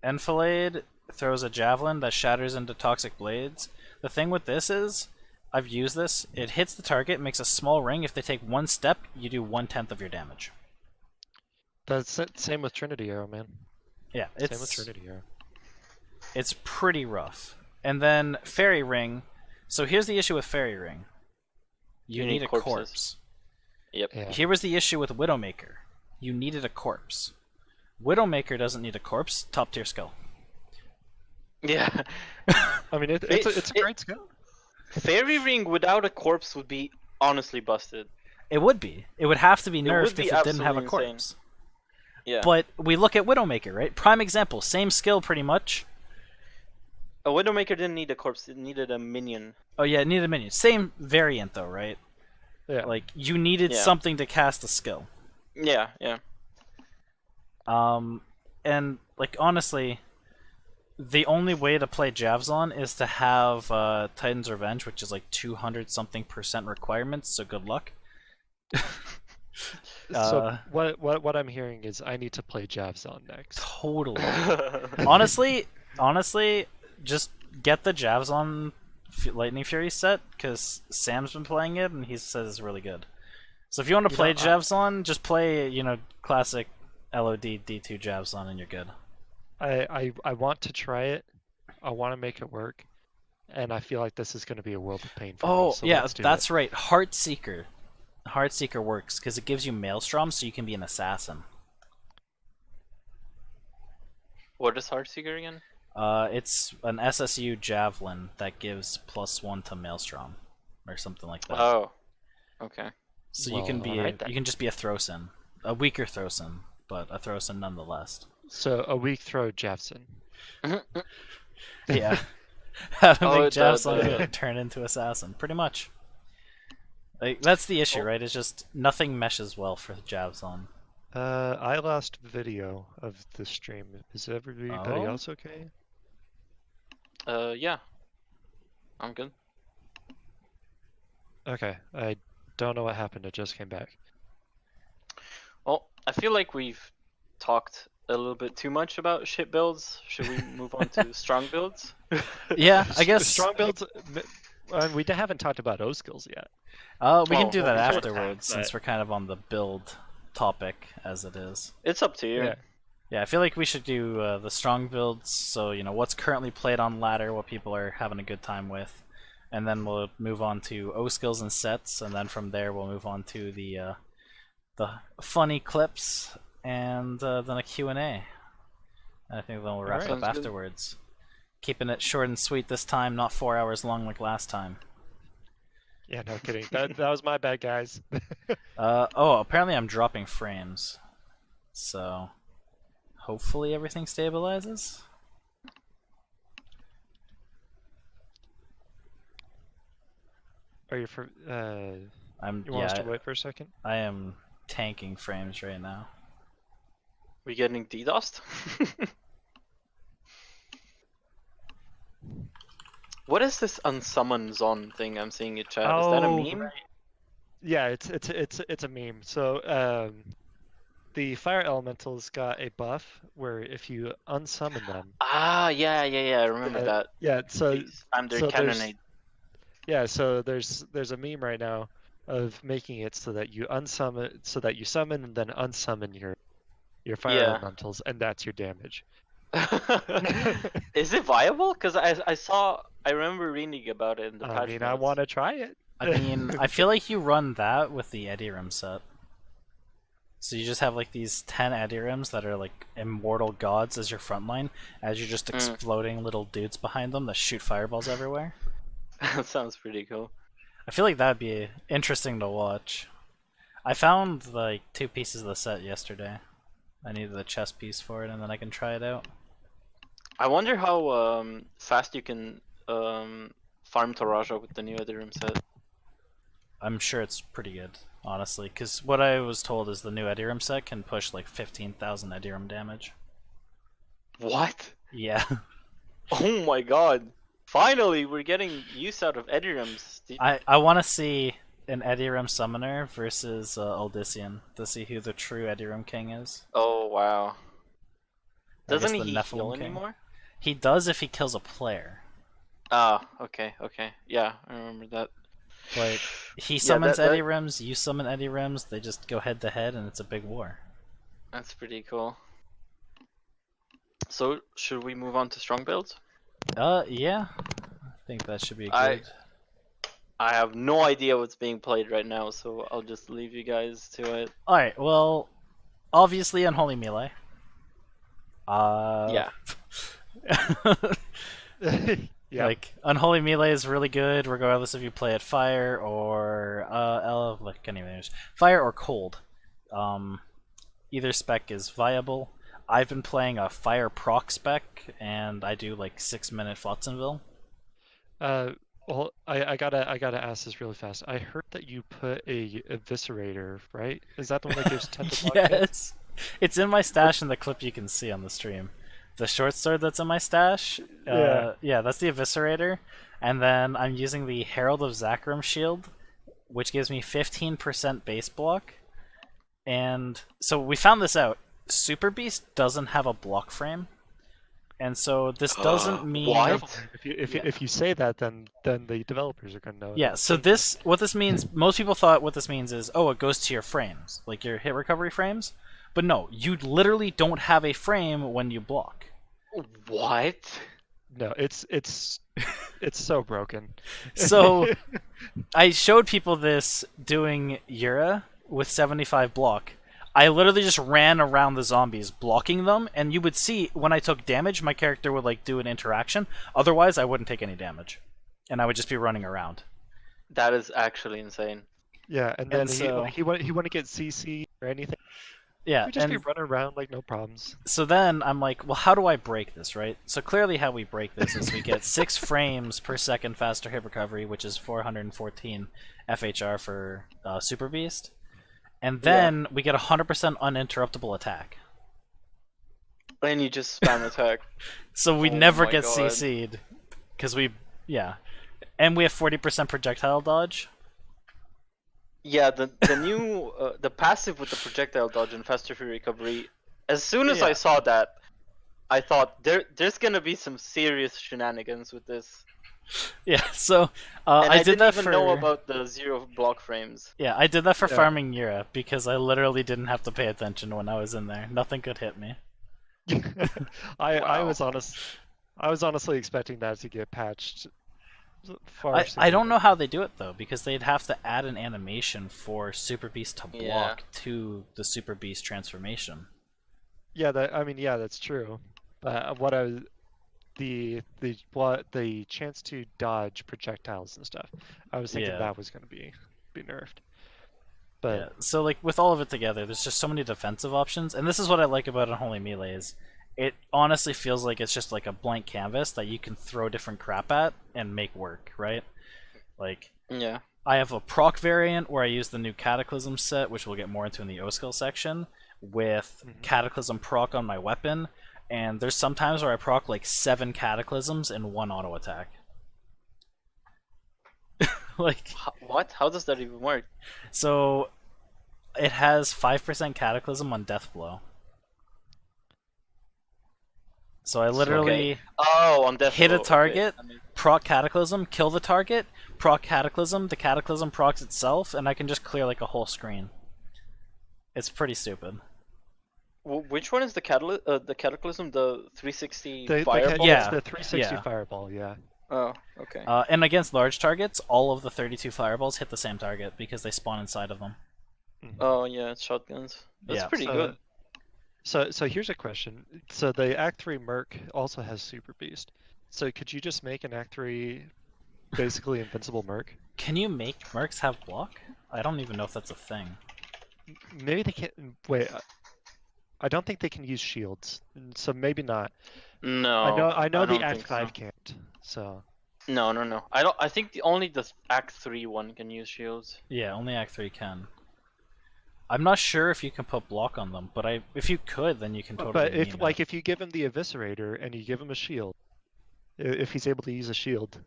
Enfilade throws a javelin that shatters into toxic blades. The thing with this is, I've used this. It hits the target, makes a small ring. If they take one step, you do 1/10 of your damage. That's it. Same with Trinity Arrow, man. Yeah, Same with Trinity Arrow. it's pretty rough. And then Fairy Ring. So here's the issue with Fairy Ring. You need a corpses. corpse. Yep. Yeah. Here was the issue with Widowmaker. You needed a corpse. Widowmaker doesn't need a corpse. Top tier skill. Yeah. I mean, it's a great skill. Fairy Ring without a corpse would be honestly busted. It would be. It would have to be nerfed would be if it didn't have a absolutely corpse. Yeah. But we look at Widowmaker, right? Prime example. Same skill pretty much. A Widowmaker didn't need a corpse, it needed a minion. Oh yeah, it needed a minion. Same variant though, right? Yeah. Like you needed something to cast a skill. Yeah, yeah. And like honestly, the only way to play Bowzon is to have Titan's Revenge, which is like 200 something % requirements. So good luck. So what I'm hearing is I need to play Bowzon next. Totally. honestly, just get the Bowzon Lightning Fury set because Sam's been playing it and he says it's really good. So if you want to play Bowzon, just play classic LOD D2 Bowzon and you're good. I want to try it. I want to make it work, and I feel like this is going to be a world of pain for me. Oh So yeah, let's do that's it. right. Heartseeker works because it gives you Maelstrom, so you can be an assassin. What is Heartseeker again? It's an SSU javelin that gives +1 to Maelstrom, or something like that. Oh. Okay. So you can be alright then. you can just be a Throsin, a weaker Throsin, but a Throsin nonetheless. So a weak throw Jefferson. Yeah. How to Oh, make Javson the- good, turn into assassin, pretty much. Like that's the issue, right? It's just nothing meshes well for Javson. I lost video of the stream. Is everybody Oh? else okay? Yeah. I'm good. Okay, I don't know what happened. It just came back. Well, I feel like we've talked a little bit too much about shit builds. Should we move on to strong builds? Yeah, I guess. Strong builds. We haven't talked about Oskills yet. We can Oh, do well, that we should afterwards, have, since but- we're kind of on the build topic as it is. It's up to you. Yeah. Yeah, I feel like we should do the strong builds. So what's currently played on ladder, what people are having a good time with, and then we'll move on to Oskills and sets, and then from there we'll move on to the funny clips, and then a Q&A. I think then we'll wrap it Alright. up Sounds good. afterwards. Keeping it short and sweet this time, not 4 hours long like last time. Yeah, no kidding. That was my bad, guys. Apparently I'm dropping frames. So, hopefully everything stabilizes. Are you for? You want us to wait for a second? I am tanking frames right now. We getting DDoSed? What is this unsummon zone thing I'm seeing in chat? Is that a meme? Right. Yeah, it's a meme. So the fire elementals got a buff where if you unsummon them. Ah, yeah, I remember that. Yeah, so They spam their so there's- cannonade. yeah, so there's a meme right now of making it so that you summon and then unsummon your fire Yeah. elementals, and that's your damage. Is it viable? Because I remember reading about it in the patch I mean, I notes. want to try it. I mean, I feel like you run that with the Edirim set. So you just have like these 10 Edirims that are like immortal gods as your frontline, as you're just exploding little dudes behind them that shoot fireballs everywhere. That sounds pretty cool. I feel like that'd be interesting to watch. I found like 2 pieces of the set yesterday. I needed the chest piece for it, and then I can try it out. I wonder how fast you can farm Taraja with the new Edirim set. I'm sure it's pretty good, honestly, because what I was told is the new Edirim set can push like 15,000 Edirim damage. What? Yeah. Oh my god! Finally, we're getting use out of Edirems. I want to see an Ediram summoner versus Odyssean to see who the true Ediram king is. Oh wow! I guess Doesn't the he Nephilim heal king. anymore? He does if he kills a player. Ah, okay. Yeah, I remember that. Like, he Yeah, summons that- Edirems, you summon Edirems, they just go head to head, and it's a big war. That's pretty cool. So, should we move on to strong builds? Yeah. I think that should be I- good. I have no idea what's being played right now, so I'll just leave you guys to it. Alright, well, obviously Unholy Melee. Yeah. Yeah. Like, Unholy Melee is really good regardless if you play it fire or fire or cold. Either spec is viable. I've been playing a fire proc spec, and I do like 6-minute Flotzenville. Well, I gotta ask this really fast. I heard that you put a eviscerator, right? Is that the one that gives 10 to block hits? Yes, it's in my stash in the clip you can see on the stream. The short sword that's in my stash, yeah, that's the eviscerator, and then I'm using the Herald of Zakarum shield, which gives me 15% base block. And so we found this out. Super Beast doesn't have a block frame, and so this doesn't mean What? If you say that, then the developers are gonna know. Yeah, so what this means, most people thought what this means is, oh, it goes to your frames, like your hit recovery frames. But no, you literally don't have a frame when you block. What? No, it's so broken. So I showed people this doing Yura with 75 block. I literally just ran around the zombies blocking them, and you would see when I took damage, my character would like do an interaction. Otherwise, I wouldn't take any damage, and I would just be running around. That is actually insane. Yeah, and then And so- he want to get CC or anything. Yeah, We just be and running around like no problems. so then I'm like, well, how do I break this, right? So clearly how we break this is we get 6 frames per second faster hit recovery, which is 414 FHR for Super Beast. And then we get 100% uninterruptible attack. And you just spam attack. So we Oh never my get God. CC'd. Because and we have 40% projectile dodge. Yeah, the new the passive with the projectile dodge and faster free recovery. As soon as I Yeah. saw that, I thought there's gonna be some serious shenanigans with this. Yeah, so And I I did didn't that even for know about the 0 block frames. Yeah, I did that for Yeah. farming Yura because I literally didn't have to pay attention when I was in there. Nothing could hit me. I Wow. was honestly expecting that to get patched. Far I sooner don't than- know how they do it though, because they'd have to add an animation for Super Beast to block Yeah. to the Super Beast transformation. Yeah, that's true. But what I was the chance to dodge projectiles and stuff, I was thinking Yeah. that was going to be nerfed. But Yeah. So like with all of it together, there's just so many defensive options, and this is what I like about Unholy Melee is it honestly feels like it's just like a blank canvas that you can throw different crap at and make work, right? Like Yeah. I have a proc variant where I use the new Cataclysm set, which we'll get more into in the Oskills section, with Cataclysm proc on my weapon, and there's some times where I proc like 7 Cataclysms in one auto attack. Like, What? How does that even work? so it has 5% Cataclysm on Death Blow. So I literally Okay. Oh, on death hit a blow, okay. target, I mean, proc Cataclysm, kill the target, proc Cataclysm, the Cataclysm procs itself, and I can just clear like a whole screen. It's pretty stupid. which one is the cataclysm? The 360 the fireball? Yeah. it's the 360 Yeah. fireball, yeah. Oh, okay. And against large targets, all of the 32 fireballs hit the same target because they spawn inside of them. Oh yeah, it's shotguns. That's Yeah. pretty So- good. So here's a question. So the Act 3 Merc also has Super Beast. So could you just make an Act 3 basically invincible Merc? Can you make mercs have block? I don't even know if that's a thing. Maybe they can't. Wait, I don't think they can use shields. So maybe not. No, I know the don't Act think 5 so. can't. So No. I don't. I think only the Act 3 one can use shields. Yeah, only Act 3 can. I'm not sure if you can put block on them, but if you could, then you can totally but meme it. if you give him the Eviscerator and you give him a shield, if he's able to use a shield.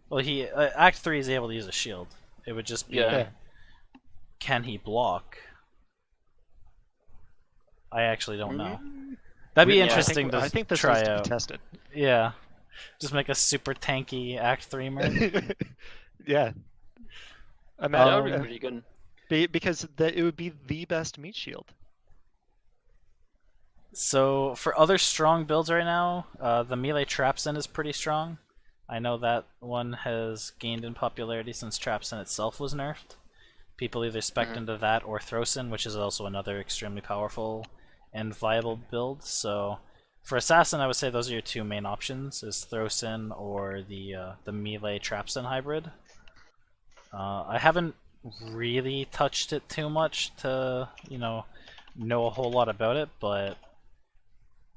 Well, he Act 3 is able to use a shield. It would just be, Yeah. can he block? I actually don't know. Mm, That'd be Yeah, interesting I think this try needs to out. be tested. Yeah, just make a super tanky Act 3 merc. Yeah. that would be Um, pretty good. Because it would be the best meat shield. So for other strong builds right now, the melee Trapsin is pretty strong. I know that one has gained in popularity since Trapsin itself was nerfed. People either spec into that or Throsin, which is also another extremely powerful and viable build. So for Assassin, I would say those are your two main options: is Throsin or the melee Trapsin hybrid. I haven't really touched it too much to know a whole lot about it, but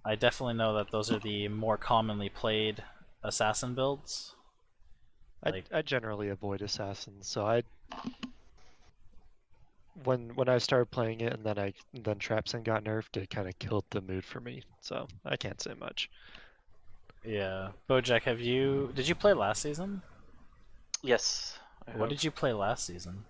I definitely know that those are the more commonly played assassin builds. I generally avoid assassins, so when I started playing it and then Trapsin got nerfed, it kind of killed the mood for me. So I can't say much. Yeah, Bojac, did you play last season? Yes. What did you play last season?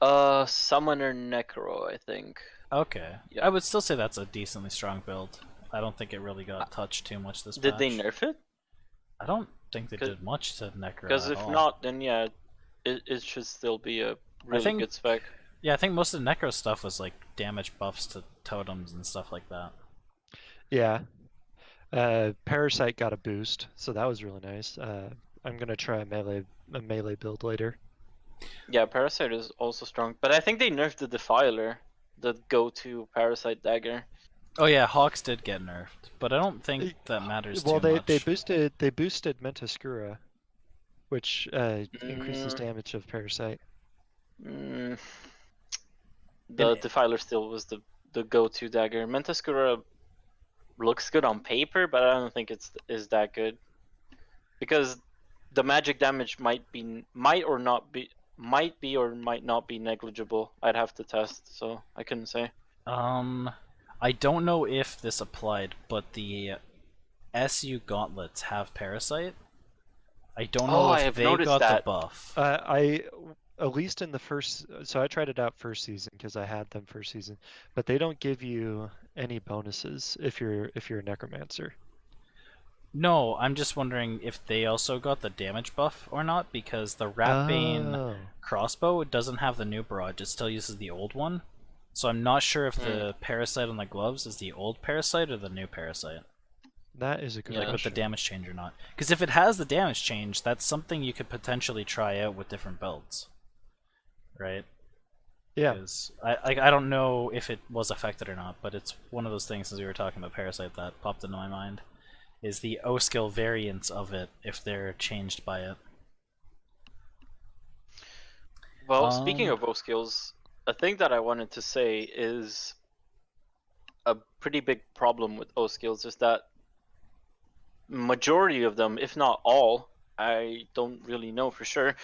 Summoner Necro, I think. Okay, Yeah. I would still say that's a decently strong build. I don't think it really got touched too much this Did patch. they nerf it? I don't think they did much to Necro Because at if all. not, then yeah, it should still be a really good spec. Yeah, I think most of the Necro stuff was like damage buffs to totems and stuff like that. Yeah. Parasite got a boost, so that was really nice. I'm gonna try a melee build later. Yeah, Parasite is also strong, but I think they nerfed the Defiler, the go-to Parasite dagger. Oh yeah, Hawks did get nerfed, but I don't think that matters too much. They boosted Mentascura, which increases damage of Parasite. The Defiler still was the go-to dagger. Mentascura looks good on paper, but I don't think is that good because the magic damage might or might not be negligible. I'd have to test, so I couldn't say. I don't know if this applied, but the SU gauntlets have Parasite. I don't know if they got the buff. At least in the first, so I tried it out first season because I had them first season, but they don't give you any bonuses if you're a necromancer. No, I'm just wondering if they also got the damage buff or not, because the Ratbane crossbow doesn't have the new barrage, it still uses the old one. So I'm not sure if the Parasite on the gloves is the old Parasite or the new Parasite. That is a good question. Like with the damage change or not. Because if it has the damage change, that's something you could potentially try out with different builds. Right? Yeah. I don't know if it was affected or not, but it's one of those things, as we were talking about Parasite, that popped into my mind. Is the Oskill variants of it, if they're changed by it. Well, speaking of Oskills, a thing that I wanted to say is a pretty big problem with Oskills is that majority of them, if not all, I don't really know for sure,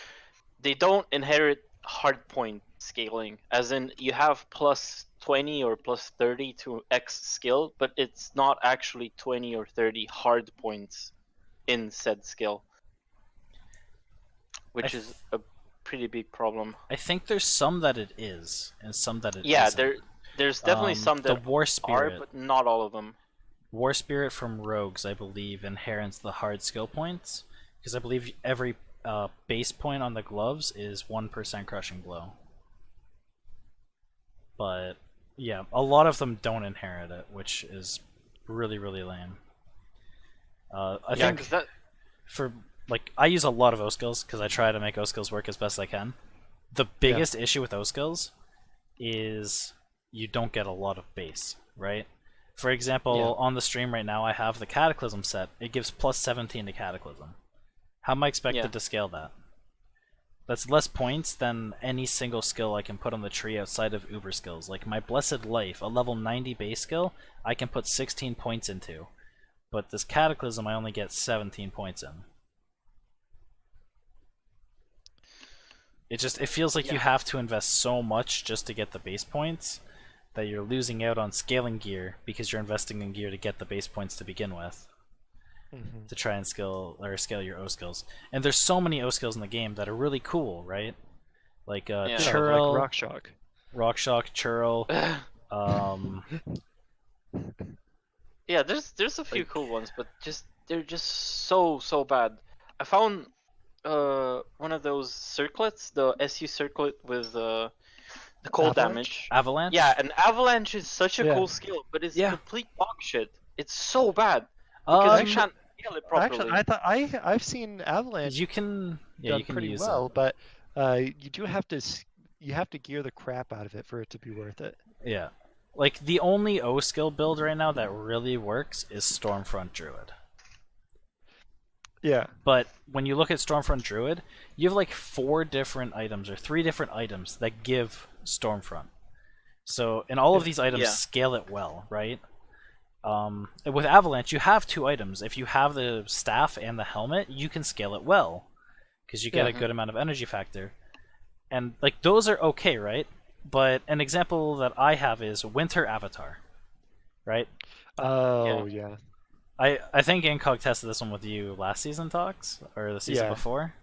they don't inherit hardpoint scaling, as in you have plus 20 or plus 30 to X skill, but it's not actually 20 or 30 hard points in said skill, which is a pretty big problem. I think there's some that it is, and some that it yeah, isn't. there's definitely some that the War Spirit, are, but not all of them. War Spirit from Rogues, I believe, inherits the hard skill points, because I believe every base point on the gloves is 1% crushing blow. But yeah, a lot of them don't inherit it, which is really, really lame. I think that... for I use a lot of O-skills because I try to make O-skills work as best I can. The biggest issue with O-skills is you don't get a lot of base, right? For example, on the stream right now, I have the Cataclysm set. It gives plus 17 to Cataclysm. How am I expected to scale that? That's less points than any single skill I can put on the tree outside of Uber skills. Like my Blessed Life, a level 90 base skill, I can put 16 points into. But this Cataclysm, I only get 17 points in. It feels like you have to invest so much just to get the base points that you're losing out on scaling gear because you're investing in gear to get the base points to begin with. to try and scale your Oskills. And there's so many Oskills in the game that are really cool, right? Like Churl, like Rockshock, Churl. Yeah, there's a few cool ones, but they're just so bad. I found one of those circlets, the SU circlet with the cold damage. Avalanche? Yeah, an avalanche is such a cool skill, but it's complete dog shit. It's so bad because you can't scale it properly. Actually, I've seen avalanche. You can pretty use well, it. but you have to gear the crap out of it for it to be worth it. Yeah. Like, the only O-skill build right now that really works is Stormfront Druid. Yeah. But when you look at Stormfront Druid, you have like 4 different items or 3 different items that give Stormfront. So, and all of these items scale it well, right? With Avalanche, you have 2 items. If you have the staff and the helmet, you can scale it well, because you get a good amount of energy factor. And like, those are okay, right? But an example that I have is Winter Avatar, right? Oh, yeah. I think Incog tested this one with you last season, Tox, or the season before.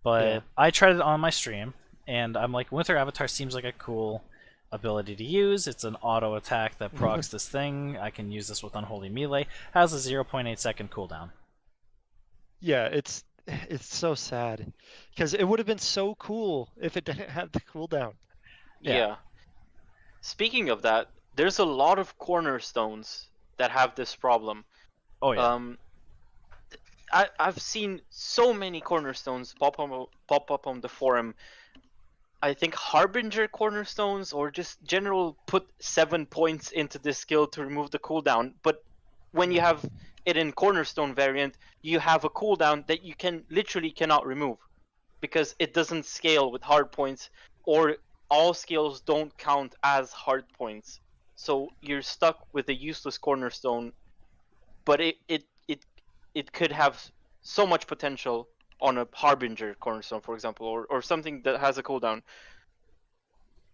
But I tried it on my stream, and I'm like, Winter Avatar seems like a cool ability to use. It's an auto attack that procs this thing. I can use this with Unholy Melee. Has a 0.8 second cooldown. Yeah, it's so sad, because it would have been so cool if it didn't have the cooldown. Yeah. Speaking of that, there's a lot of cornerstones that have this problem. Oh yeah. I've seen so many cornerstones pop up on the forum. I think Harbinger cornerstones, or just general put 7 points into this skill to remove the cooldown. But when you have it in cornerstone variant, you have a cooldown that you literally cannot remove, because it doesn't scale with hard points, or all skills don't count as hard points. So you're stuck with a useless cornerstone, but it could have so much potential on a Harbinger cornerstone, for example, or something that has a cooldown.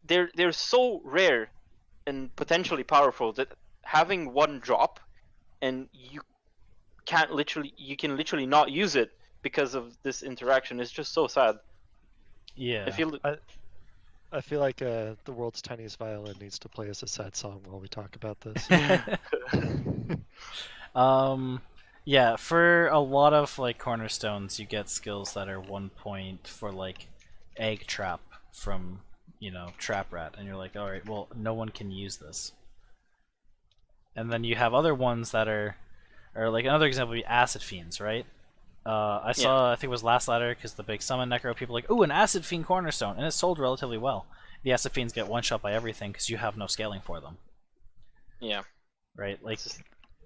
They're so rare and potentially powerful that having one drop and you can literally not use it because of this interaction is just so sad. Yeah. I feel like the world's tiniest violin needs to play us a sad song while we talk about this. Yeah, for a lot of like cornerstones, you get skills that are 1 point for like Egg Trap from, Trap Rat, and you're like, all right, well, no one can use this. And then you have other ones that are like, another example would be Acid Fiends, right? I saw, I think it was last ladder, because the big summon necro, people were like, ooh, an Acid Fiend cornerstone, and it sold relatively well. The Acid Fiends get one shot by everything because you have no scaling for them. Yeah. Right? Like,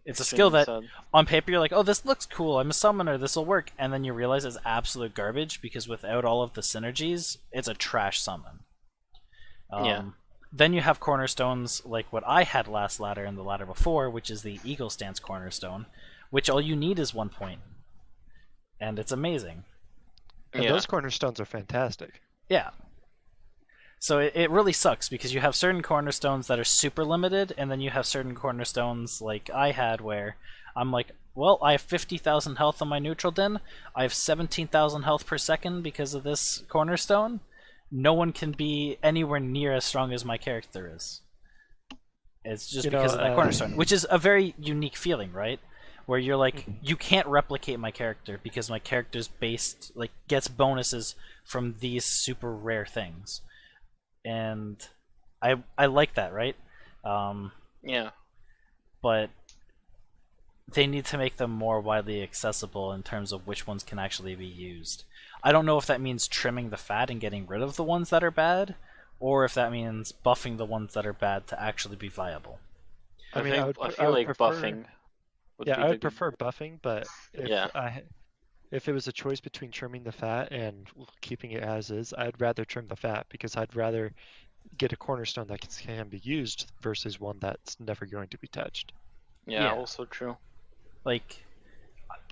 it's a skill that on paper you're like, oh, this looks cool, I'm a summoner, this will work, and then you realize it's absolute garbage, because without all of the synergies, it's a trash summon. Then you have cornerstones like what I had last ladder and the ladder before, which is the Eagle Stance cornerstone, which all you need is 1 point. And it's amazing. And those cornerstones are fantastic. Yeah. So it really sucks, because you have certain cornerstones that are super limited, and then you have certain cornerstones like I had where I'm like, well, I have 50,000 health on my neutral din, I have 17,000 health per second because of this cornerstone. No one can be anywhere near as strong as my character is. It's just because of that cornerstone, which is a very unique feeling, right? Where you're like, you can't replicate my character because my character's based, like, gets bonuses from these super rare things. And I like that, right? Yeah. But they need to make them more widely accessible in terms of which ones can actually be used. I don't know if that means trimming the fat and getting rid of the ones that are bad, or if that means buffing the ones that are bad to actually be viable. I feel like buffing. I would prefer buffing, but if it was a choice between trimming the fat and keeping it as is, I'd rather trim the fat, because I'd rather get a cornerstone that can be used versus one that's never going to be touched. Yeah, also true. Like,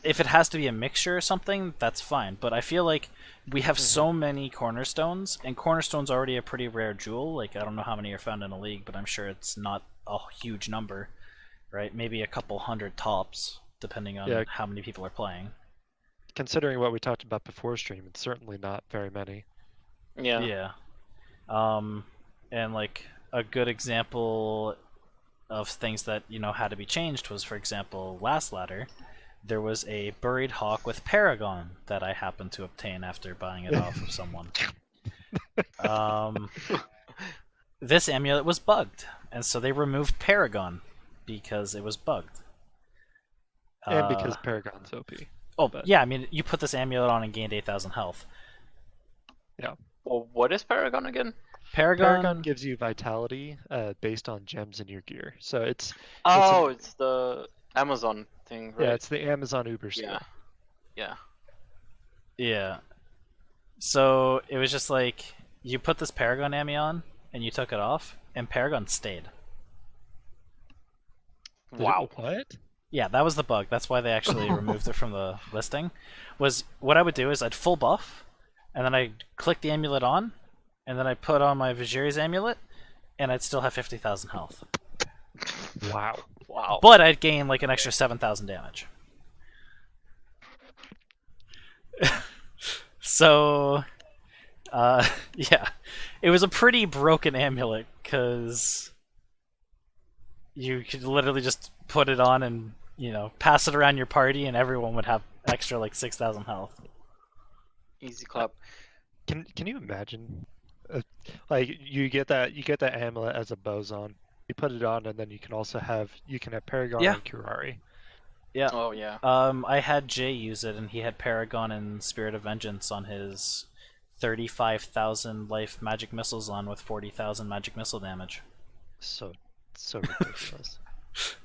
if it has to be a mixture or something, that's fine. But I feel like we have so many cornerstones, and cornerstone's already a pretty rare jewel. Like, I don't know how many are found in a league, but I'm sure it's not a huge number, right? Maybe a couple hundred tops. depending on Yeah. how many people are playing. Considering what we talked about before stream, it's certainly not very many. Yeah. Yeah. And like a good example of things that had to be changed was, for example, last ladder, there was a buried hawk with Paragon that I happened to obtain after buying it off of someone. This amulet was bugged, and so they removed Paragon because it was bugged. And because Paragon's OP. Oh, but- yeah, I mean, you put this amulet on and gained 8,000 health. Yeah. Well, what is Paragon again? Paragon gives you vitality based on gems in your gear. So it's It's the Amazon thing, right? yeah, it's the Amazon Uber skill. Yeah. Yeah. So it was just like, you put this Paragon Ammy on, and you took it off, and Paragon stayed. Wow. What? Yeah, that was the bug. That's why they actually removed it from the listing. Was what I would do is I'd full buff, and then I'd click the amulet on, and then I'd put on my Vajiri's amulet, and I'd still have 50,000 health. Wow. Wow. But I'd gain like an extra 7,000 damage. So, yeah, it was a pretty broken amulet because you could literally just put it on and pass it around your party, and everyone would have extra like 6,000 health. Easy clap. Can you imagine? Like you get that amulet as a Bowzon. You put it on, and then you can have Paragon Yeah. and Kurari. Yeah. Oh yeah. I had Jay use it, and he had Paragon and Spirit of Vengeance on his 35,000 life magic missiles on with 40,000 magic missile damage. So ridiculous.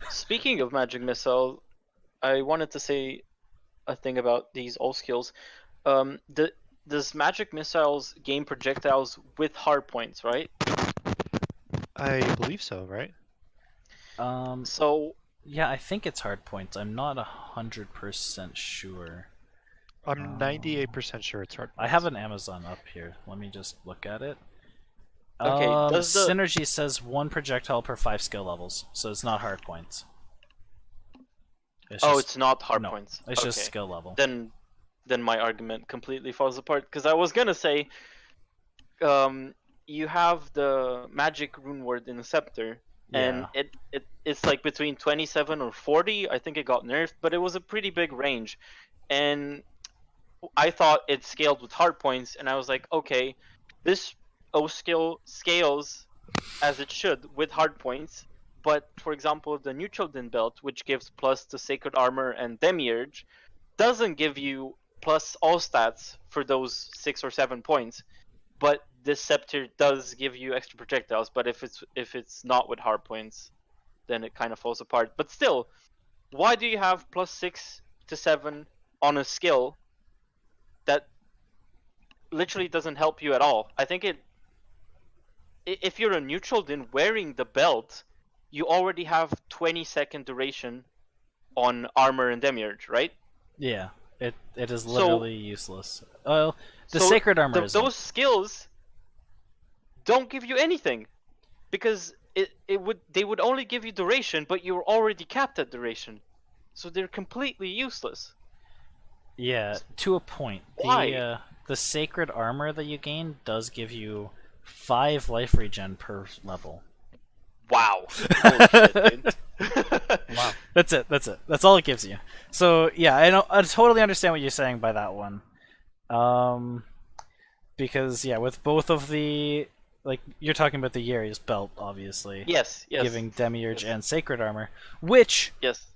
Speaking of magic missile, I wanted to say a thing about these Oskills. Does magic missiles gain projectiles with hard points, right? I believe so, right? So Yeah, I think it's hard points. I'm not 100% sure. I'm 98% sure it's hard. I have an Amazon up here. Let me just look at it. Okay, does the- Synergy says 1 projectile per 5 skill levels, so it's not hard points. it's not hard no, points. It's Okay. just skill level. Then my argument completely falls apart, because I was gonna say, you have the magic rune word in the scepter, and it's like between 27 or 40. I think it got nerfed, but it was a pretty big range, and I thought it scaled with hard points, and I was like, okay, this O-skill scales as it should with hard points. But for example, the neutral din belt, which gives plus to sacred armor and demiurge, doesn't give you plus all stats for those 6 or 7 points. But this scepter does give you extra projectiles. But if it's not with hard points, then it kind of falls apart. But still, why do you have plus 6 to 7 on a skill that literally doesn't help you at all? I think if you're a neutral din wearing the belt, you already have 20-second duration on armor and demiurge, right? Yeah, it is literally useless. Well, the So sacred armor is those skills don't give you anything, because they would only give you duration, but you're already capped at duration, so they're completely useless. Yeah, to a point. Why? The sacred armor that you gain does give you 5 life regen per level. Wow. Bullshit, dude. Wow. That's it. That's all it gives you. So yeah, I totally understand what you're saying by that one. Because yeah, with both of the, like, you're talking about the Yeri's belt, obviously. Yes. Giving demiurge and sacred armor, which Yes.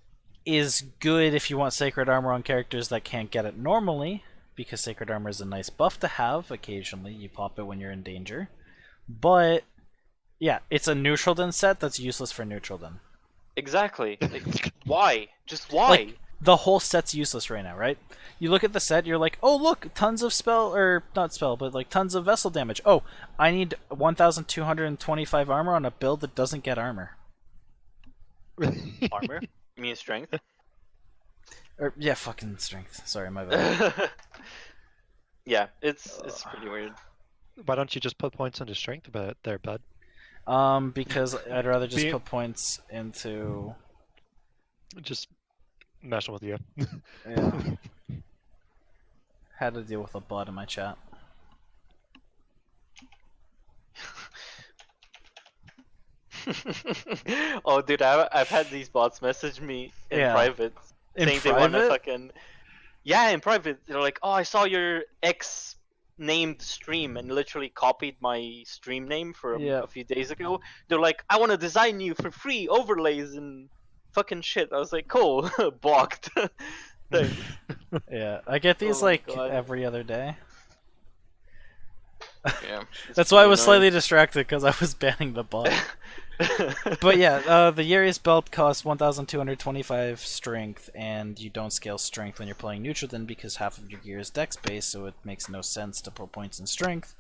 is good if you want sacred armor on characters that can't get it normally, because sacred armor is a nice buff to have occasionally. You pop it when you're in danger. But yeah, it's a neutral din set that's useless for neutral din. Exactly. Like, why? Just why? Like, the whole set's useless right now, right? You look at the set, you're like, oh look, tons of spell, or not spell, but like tons of vessel damage. Oh, I need 1,225 armor on a build that doesn't get armor. Armor? You mean strength? Or yeah, fucking strength. Sorry, my bad. Yeah, it's pretty weird. Why don't you just put points into strength there, bud? Because I'd rather just put points into. Just messing with you. Yeah. Had to deal with a bot in my chat. Oh, dude, I've had these bots message me in Yeah. private In saying they want to private? fucking. Yeah, in private. They're like, oh, I saw your X named stream and literally copied my stream name from Yeah. a few days ago. They're like, I want to design you for free overlays and fucking shit. I was like, cool, blocked. Thanks. Yeah. I get these Oh my like God. every other day. Yeah. it's That's why I pretty was slightly annoying. distracted because I was banning the bot. But yeah, the Yuri's belt costs 1,225 strength, and you don't scale strength when you're playing Neutralin because half of your gear is dex based, so it makes no sense to put points in strength.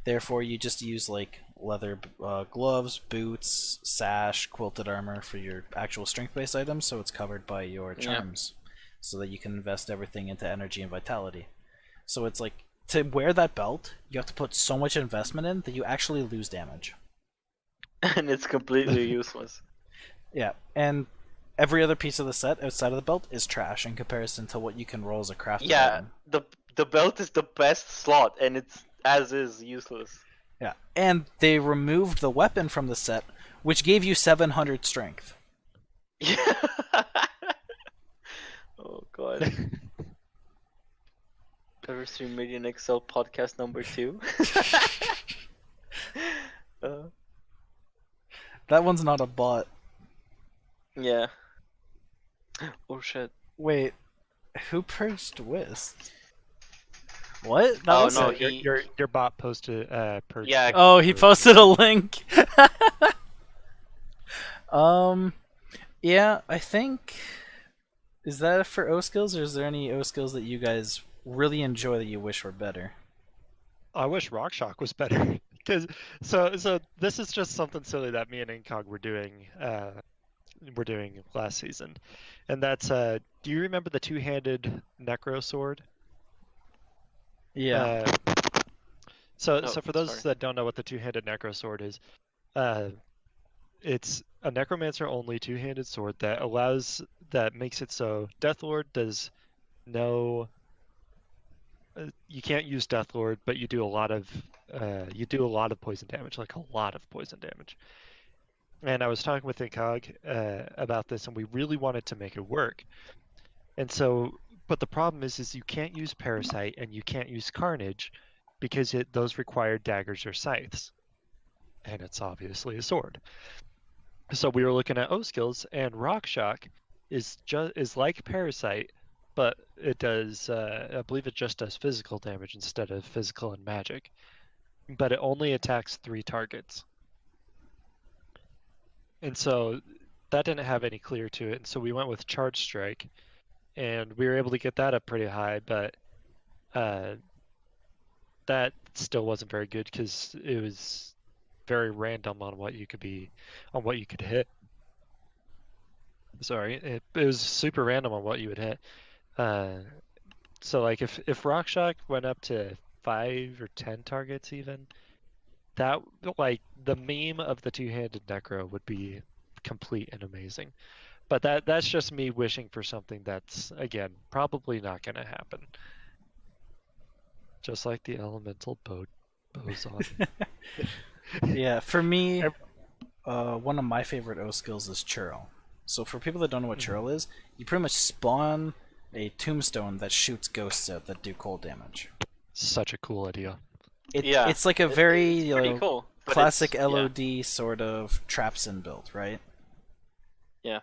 Therefore, you just use like leather gloves, boots, sash, quilted armor for your actual strength based items, so it's covered by your Yeah. charms, so that you can invest everything into energy and vitality. So it's like, to wear that belt, you have to put so much investment in that you actually lose damage. And it's completely useless. Yeah, and every other piece of the set outside of the belt is trash in comparison to what you can roll as a crafted Yeah, item. the belt is the best slot, and it's as is useless. Yeah, and they removed the weapon from the set, which gave you 700 strength. Yeah. Oh God. Ever 3 million Excel podcast number 2. That one's not a bot. Yeah. Oh shit. Wait, who purged Whist? What? That Oh was no, it. he. Your bot posted purge. Yeah. Oh, he purge. posted a link. Yeah, I think. Is that for Oskills, or is there any Oskills that you guys really enjoy that you wish were better? I wish Rock Shock was better. Because so this is just something silly that me and Incog were doing last season, and that's do you remember the two-handed Necro sword? Yeah. So Oh, for those sorry. that don't know what the two-handed Necro sword is, it's a Necromancer only two-handed sword that makes it so Deathlord does no. You can't use Deathlord, but you do a lot of poison damage, like a lot of poison damage. And I was talking with Incog about this, and we really wanted to make it work. And so, but the problem is you can't use Parasite and you can't use Carnage because those require daggers or scythes, and it's obviously a sword. So we were looking at Oskills, and Rock Shock is like Parasite, but it does I believe it just does physical damage instead of physical and magic. But it only attacks 3 targets. And so that didn't have any clear to it, and so we went with Charge Strike, and we were able to get that up pretty high, but that still wasn't very good because it was very random on what you could hit. Sorry, it was super random on what you would hit. So like if Rock Shock went up to 5 or 10 targets even, that like the meme of the two-handed Necro would be complete and amazing. But that's just me wishing for something that's again probably not going to happen. Just like the elemental Bowzon. Yeah, for me, one of my favorite O skills is Churl. So for people that don't know what Churl is, you pretty much spawn a tombstone that shoots ghosts out that do cold damage. Such a cool idea. It's like a very it's pretty cool, but classic it's, LOD sort of Trapsin build, right? Yeah.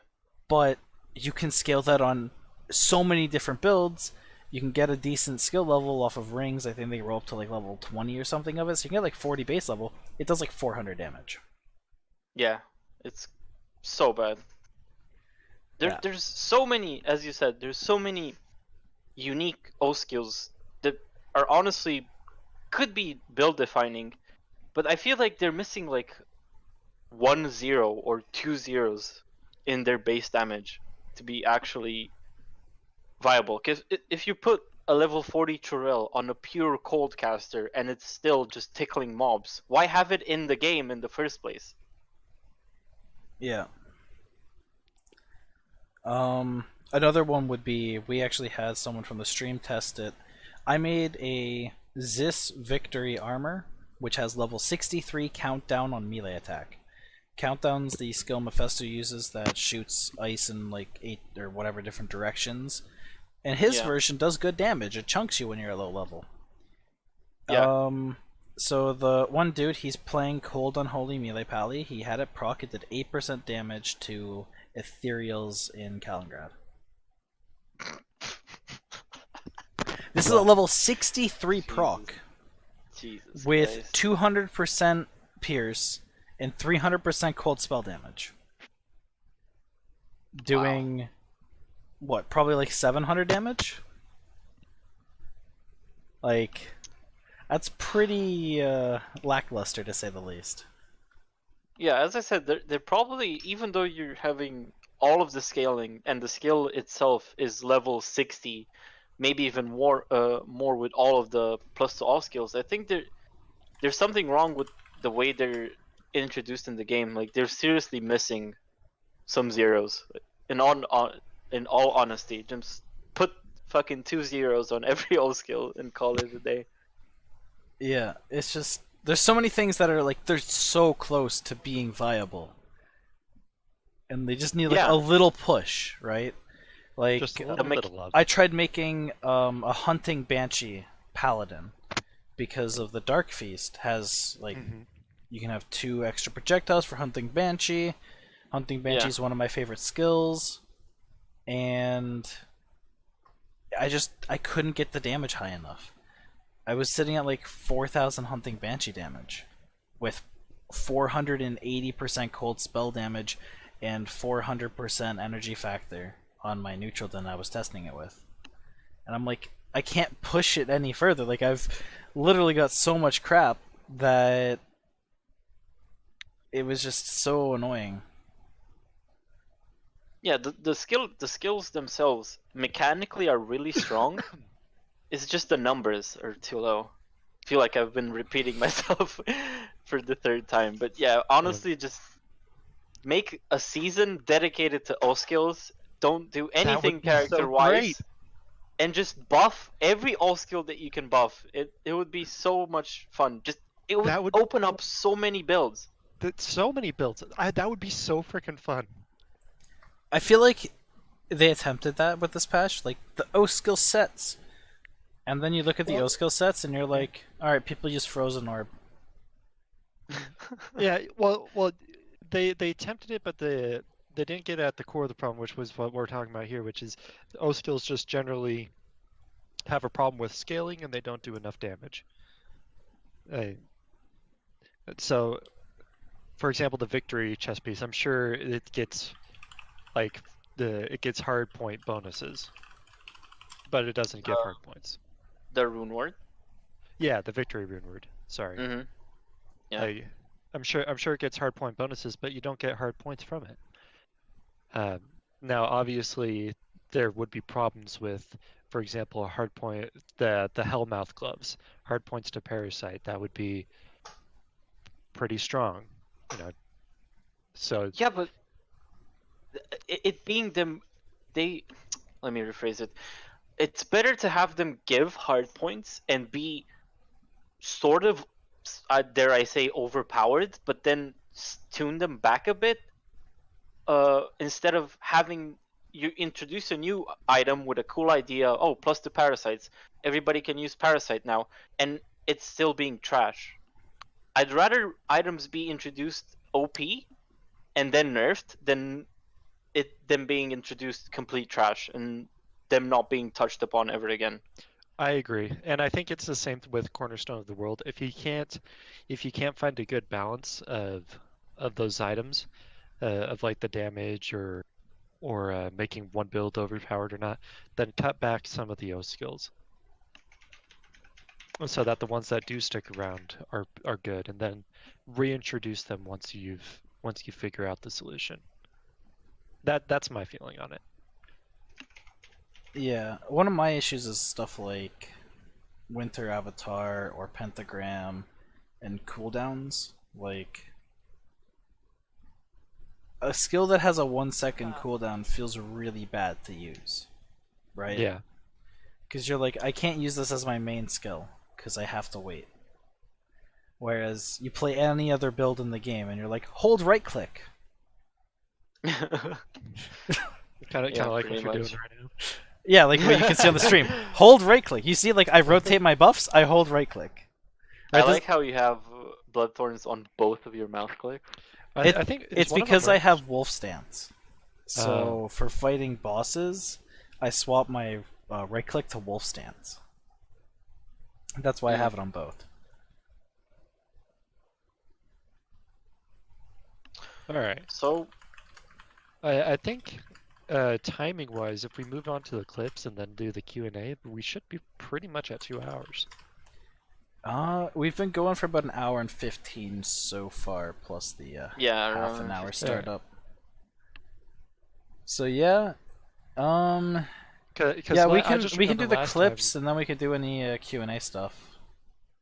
But you can scale that on so many different builds. You can get a decent skill level off of rings. I think they roll up to like level 20 or something of it. So you can get like 40 base level. It does like 400 damage. Yeah, it's so bad. There's so many, as you said, there's so many unique O skills that are honestly could be build defining, but I feel like they're missing like 1 0 or 2 0s in their base damage to be actually viable. Because if you put a level 40 Churel on a pure cold caster and it's still just tickling mobs, why have it in the game in the first place? Yeah. Another one would be, we actually had someone from the stream test it. I made a Zis Victory armor, which has level 63 countdown on melee attack. Countdown's the skill Mephisto uses that shoots ice in like 8 or whatever different directions. And his version does good damage. It chunks you when you're at low level. Yeah. So the one dude, he's playing Cold Unholy Melee Pally. He had it proc. It did 8% damage to Ethereals in Kaliningrad. This is a level 63 proc Jesus with Christ. 200% pierce and 300% cold spell damage. Doing what? Probably like 700 damage? Like, that's pretty lackluster to say the least. Yeah, as I said, they're probably, even though you're having all of the scaling and the skill itself is level 60, maybe even more with all of the plus to all skills, I think there's something wrong with the way they're introduced in the game. Like, they're seriously missing some zeros. In all honesty, just put fucking 2 zeros on every all skill and call it a day. Yeah, it's just, there's so many things that are like, they're so close to being viable. And they just need like a little push, right? Like, Just a little love. I tried making a hunting banshee paladin because of the Dark Feast has like you can have 2 extra projectiles for hunting banshee. Hunting banshee is one of my favorite skills, and I couldn't get the damage high enough. I was sitting at like 4,000 hunting banshee damage with 480% cold spell damage and 400% energy factor on my neutral that I was testing it with. And I'm like, I can't push it any further. Like, I've literally got so much crap that it was just so annoying. Yeah, the skills themselves mechanically are really strong. It's just the numbers are too low. I feel like I've been repeating myself for the 3rd time, but yeah, honestly, just make a season dedicated to Oskills. Don't do anything character-wise, and just buff every all skill that you can buff. It would be so much fun. It would open up so many builds. So many builds. That would be so freaking fun. I feel like they attempted that with this patch, like the Oskill sets. And then you look at the Oskill sets and you're like, alright, people use Frozen Orb. Yeah, well, they attempted it, but they didn't get at the core of the problem, which was what we're talking about here, which is Oskills just generally have a problem with scaling and they don't do enough damage. So, for example, the Victory chess piece, I'm sure it gets hard point bonuses, but it doesn't give hard points. The rune word? Yeah, the Victory rune word. Sorry. Yeah. I'm sure it gets hard point bonuses, but you don't get hard points from it. Now, obviously, there would be problems with, for example, a hard point, the Hellmouth gloves, hard points to Parasite. That would be pretty strong, you know. So yeah, but it being them, let me rephrase it. It's better to have them give hard points and be sort of, dare I say, overpowered, but then tune them back a bit, instead of having you introduce a new item with a cool idea. Oh, plus the parasites. Everybody can use parasite now, and it's still being trash. I'd rather items be introduced OP and then nerfed than them being introduced complete trash and them not being touched upon ever again. I agree, and I think it's the same with Cornerstone of the World. If you can't find a good balance of those items, of like the damage or making one build overpowered or not, then cut back some of the O skills, so that the ones that do stick around are good, and then reintroduce them once you figure out the solution. That's my feeling on it. Yeah, one of my issues is stuff like Winter Avatar or Pentagram and cooldowns. Like, a skill that has a 1 second cooldown feels really bad to use, right? Yeah. Because you're like, I can't use this as my main skill because I have to wait. Whereas you play any other build in the game and you're like, hold right click. Kind of like what pretty you're doing much. right now. Yeah, like what you can see on the stream. Hold right click. You see, like I rotate my buffs, I hold right click. I Right, like how you have Bloodthorns on both of your mouse clicks. I think it's one of because them I have wolf stance. So Oh. for fighting bosses, I swap my right click to wolf stance. That's why I have it on both. All right. So I think timing-wise, if we move on to the clips and then do the Q&A, we should be pretty much at 2 hours. We've been going for about an hour and 15 so far, plus the yeah, half an around hour 15. startup. So yeah, Cause yeah, we I can just do remember the last clips time- and then we can do any Q&A stuff.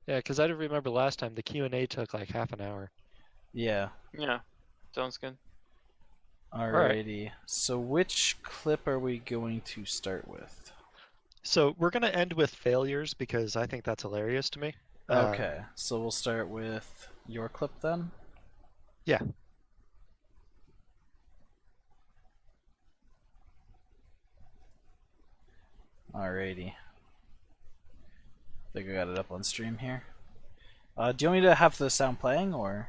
Yeah, because I remember last time the Q&A took like half an hour. Yeah. Yeah, sounds good. Alrighty. So which clip are we going to start with? So we're gonna end with failures because I think that's hilarious to me. Okay, so we'll start with your clip then? Yeah. Alrighty. I think I got it up on stream here. Do you want me to have the sound playing or?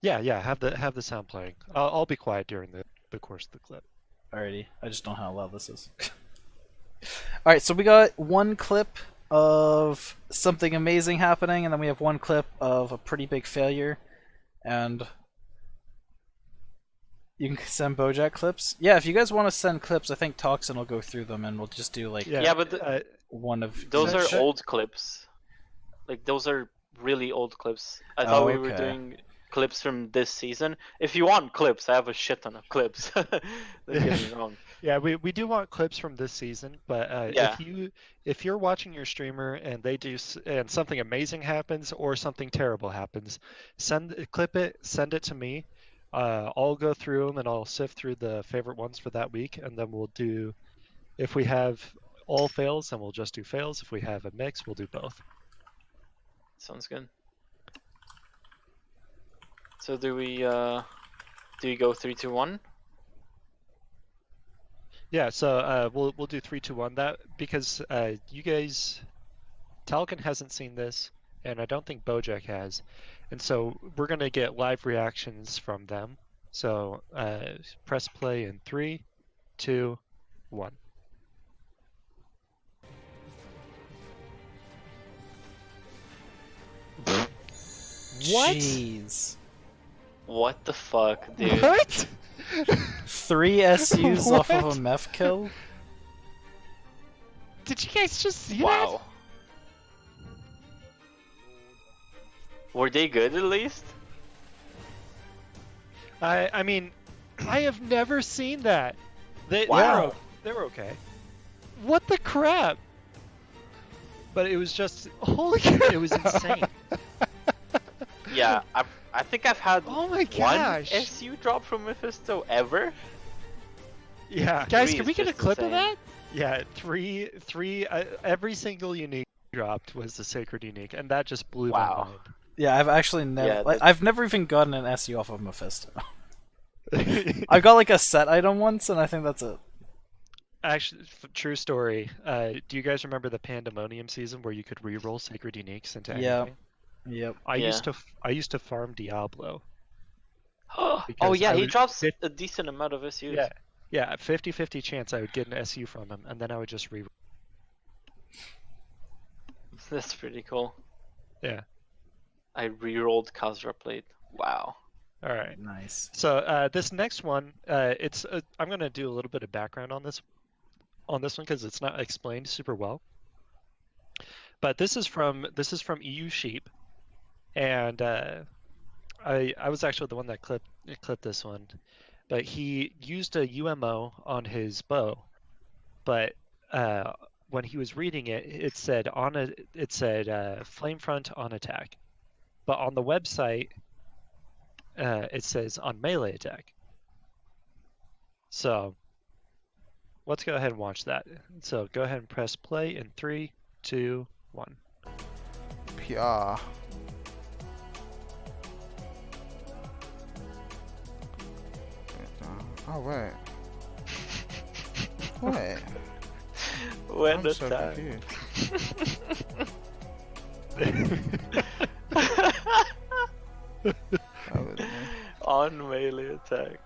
Yeah, have the sound playing. I'll be quiet during the course of the clip. Alrighty, I just don't know how loud this is. Alright, so we got one clip of something amazing happening, and then we have one clip of a pretty big failure, and you can send Bojac clips. Yeah, if you guys want to send clips, I think Toxen will go through them, and we'll just do like Yeah, but one of those each. are old clips. Like those are really old clips. I thought we were okay. doing clips from this season. If you want clips, I have a shit ton of clips. Don't get me wrong. Yeah, we do want clips from this season, but Yeah. if you're watching your streamer and they do and something amazing happens or something terrible happens, clip it, send it to me. I'll go through them and I'll sift through the favorite ones for that week, and then we'll do. If we have all fails, then we'll just do fails. If we have a mix, we'll do both. Sounds good. So do we go 3, 2, 1? Yeah, so we'll do 3, 2, 1. That because you guys, Talcon hasn't seen this, and I don't think Bojac has, and so we're gonna get live reactions from them. So press play in 3, 2, 1. What? Jeez. What the fuck, dude? What? 3 SUs off of What? a meth kill? Did you guys just see Wow. Were they good at least? that? I mean, I have never seen that. Wow. They were okay. What the crap? But it was just holy crap. It was insane. Yeah, I think I've had Oh my one gosh. SU drop from Mephisto ever. Yeah. Guys, Guys, can can we we get get a a clip clip of of that? Yeah, three. Every single unique dropped was the sacred unique, and that just blew Wow. my mind. Yeah, I've actually never. Yeah, like, I've never even gotten an SU off of Mephisto. Actually, I got like a set item once, and I think that's it. true story. Do you guys remember the Pandemonium season where you could re-roll sacred uniques into Yeah. anything? Yep. I Yeah. used to farm Diablo. Oh Because yeah, I he would- drops it- a decent amount of SUs. Yeah, yeah, 50-50 chance I would get an SU from him, and then I would just re. That's pretty cool. Yeah. I re-rolled Khazra Plate. Wow. All right. Nice. So this next one, I'm gonna do a little bit of background on this one because it's not explained super well. But this is from EU Sheep, and I was actually the one that clipped this one, but he used a UMO on his bow, but when he was reading it, it said flame front on attack, but on the website it says on melee attack. So let's go ahead and watch that. So go ahead and press play in 3, 2, 1. PR. Oh wait. Wait. When I'm so attack. confused. That was me. On melee attack.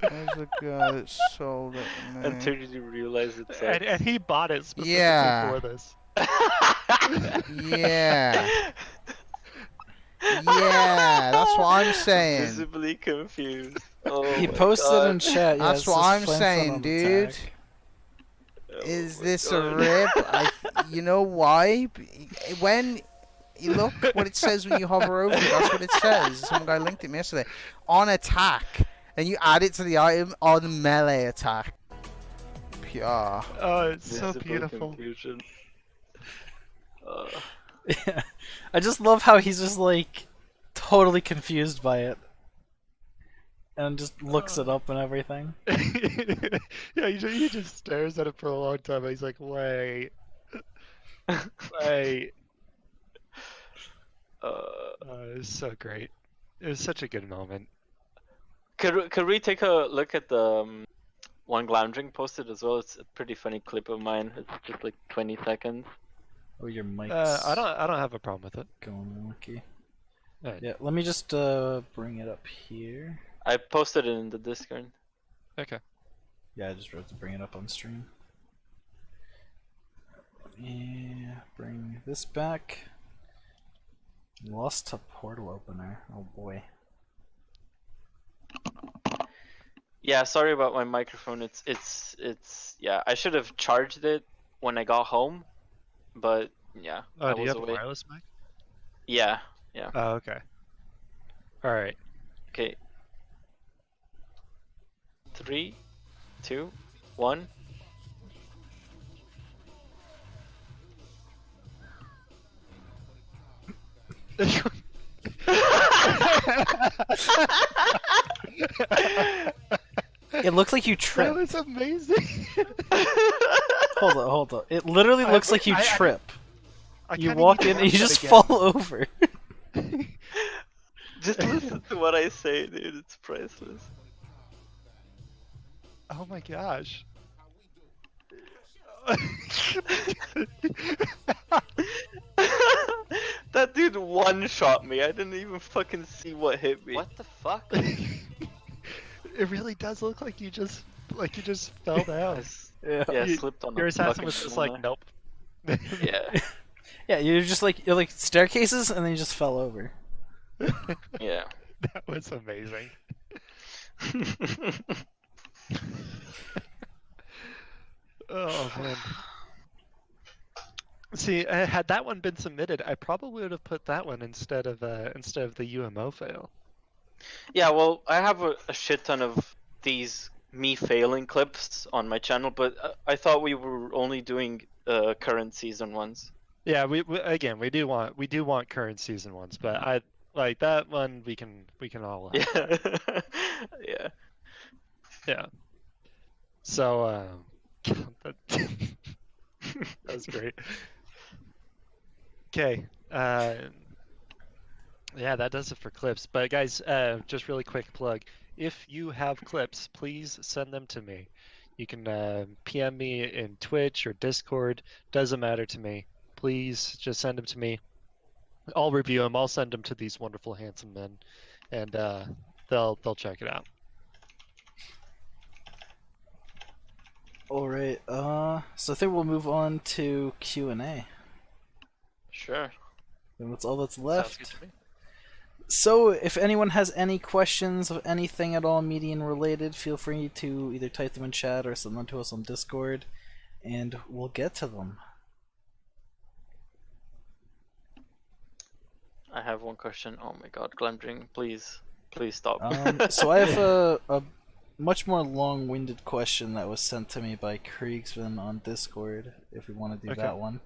There's a guy that sold it to me. Until you realize it's And he bought it specifically Yeah. for this. Yeah. Yeah, that's what I'm saying. Visibly confused. Oh He my posted God. in chat. Yeah, That's it what says I'm flank front saying, on dude. attack. Oh Is my this a God. rip? You know why? When you look what it says when you hover over it, that's what it says. Some guy linked it me yesterday. On attack. And you add it to the item on melee attack. PR. Oh, it's so Visible beautiful. confusion. Yeah. I just love how he's just like totally confused by it. And just looks it up and everything. Yeah, he just stares at it for a long time. And he's like, wait, wait. It was so great. It was such a good moment. Could we take a look at the one Glamdring posted as well? It's a pretty funny clip of mine. It's just like 20 seconds. Oh, your mic's I don't have a problem with it. going wonky. Alright. Yeah, let me just bring it up here. I posted it in the Discord. Okay. Yeah, I just wrote to bring it up on stream. Yeah, bring this back. Lost to portal opener. Oh boy. Yeah, sorry about my microphone. It's yeah. I should have charged it when I got home, but yeah, I Oh, do you was have a away. wireless mic? Yeah. Oh, okay. Alright. Okay. 3, 2, 1. It looks like you That trip. was amazing. Hold on. It literally looks like you I- trip. I You kinda walk need to in and you watch just that fall over. again. Just listen to what I say, dude. It's priceless. Oh my gosh. That dude one-shot me. I didn't even fucking see what hit me. What the fuck? It really does look like you just fell down. Yeah. Yeah, You- slit on Your a assassin fucking was just corner. like, nope. Yeah, Yeah, you're like staircases and then you just fell over. yeah. That was amazing. Oh man. See, had that one been submitted, I probably would have put that one instead of the UMO fail. Yeah, well, I have a shit ton of these me failing clips on my channel, but I thought we were only doing current season ones. Yeah, we do want current season ones, but I like that one we can all have. Yeah, yeah. Yeah. So that, that was great. Okay. Yeah, that does it for clips. But guys, just really quick plug. If you have clips, please send them to me. You can PM me in Twitch or Discord. Doesn't matter to me. Please just send them to me. I'll review them. I'll send them to these wonderful, handsome men, and they'll check it out. All right. So I think we'll move on to Q&A. Sure. And that's all that's Sounds left. good to me. So, if anyone has any questions of anything at all median related, feel free to either type them in chat or send them to us on Discord, and we'll get to them. I have one question. Oh my god, Glamdring, please stop. So I have a much more long-winded question that was sent to me by Kriegsman on Discord, if we want to do Okay. that one.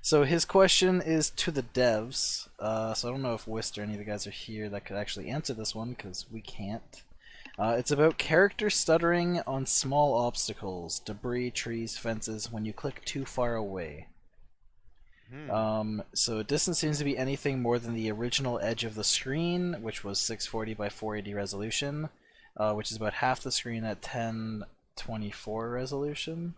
So his question is to the devs. So I don't know if Wist or any of the guys are here that could actually answer this one, because we can't. It's about character stuttering on small obstacles, debris, trees, fences, when you click too far away. So distance seems to be anything more than the original edge of the screen, which was 640 by 480 resolution, which is about half the screen at 1024 resolution.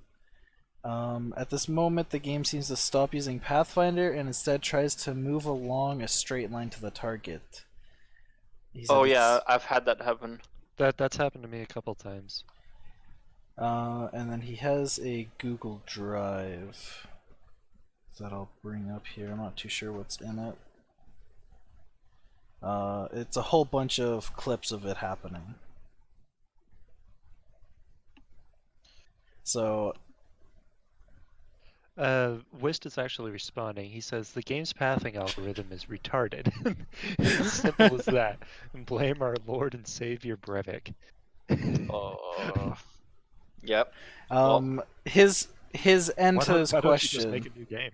At this moment, the game seems to stop using Pathfinder and instead tries to move along a straight line to the target. Oh yeah, I've had that happen. That's happened to me a couple times. And then he has a Google Drive that I'll bring up here. I'm not too sure what's in it. It's a whole bunch of clips of it happening. So Wist is actually responding. He says the game's pathing algorithm is retarded. As simple as that. And blame our Lord and Savior Brevik. Oh. Yep. his end to his Why don't you just question. make a new game?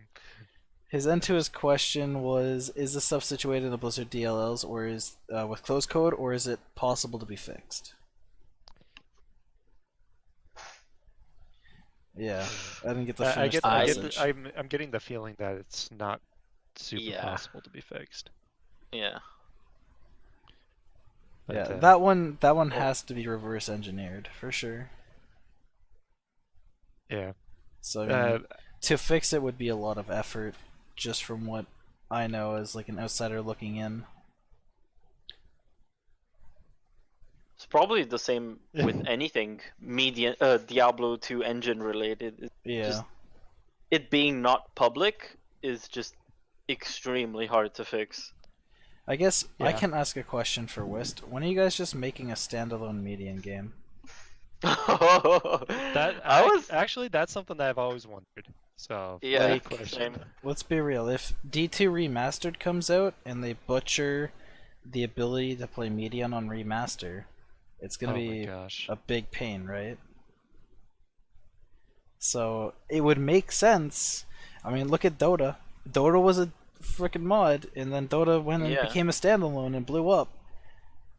His end to his question was: is this stuff situated in the Blizzard DLLs, or is with close code, or is it possible to be fixed? Yeah, I didn't get the I finished get, I get message. I'm getting the feeling that it's not super Yeah. possible to be fixed. Yeah. But, Yeah, that one has to be reverse engineered for sure. Yeah. So I mean, to fix it would be a lot of effort, just from what I know as like an outsider looking in. It's probably the same with anything Diablo 2 engine related. It's Yeah. just, it being not public is just extremely hard to fix. I guess I Yeah. can ask a question for Wist. When are you guys just making a standalone median game? Actually that's something that I've always wondered. So Yeah, great question. same. Let's be real. If D2 Remastered comes out and they butcher the ability to play median on remaster, it's gonna Oh my be gosh. a big pain, right? So it would make sense. I mean, look at Dota. Dota was a freaking mod, and then Dota went and Yeah. became a standalone and blew up.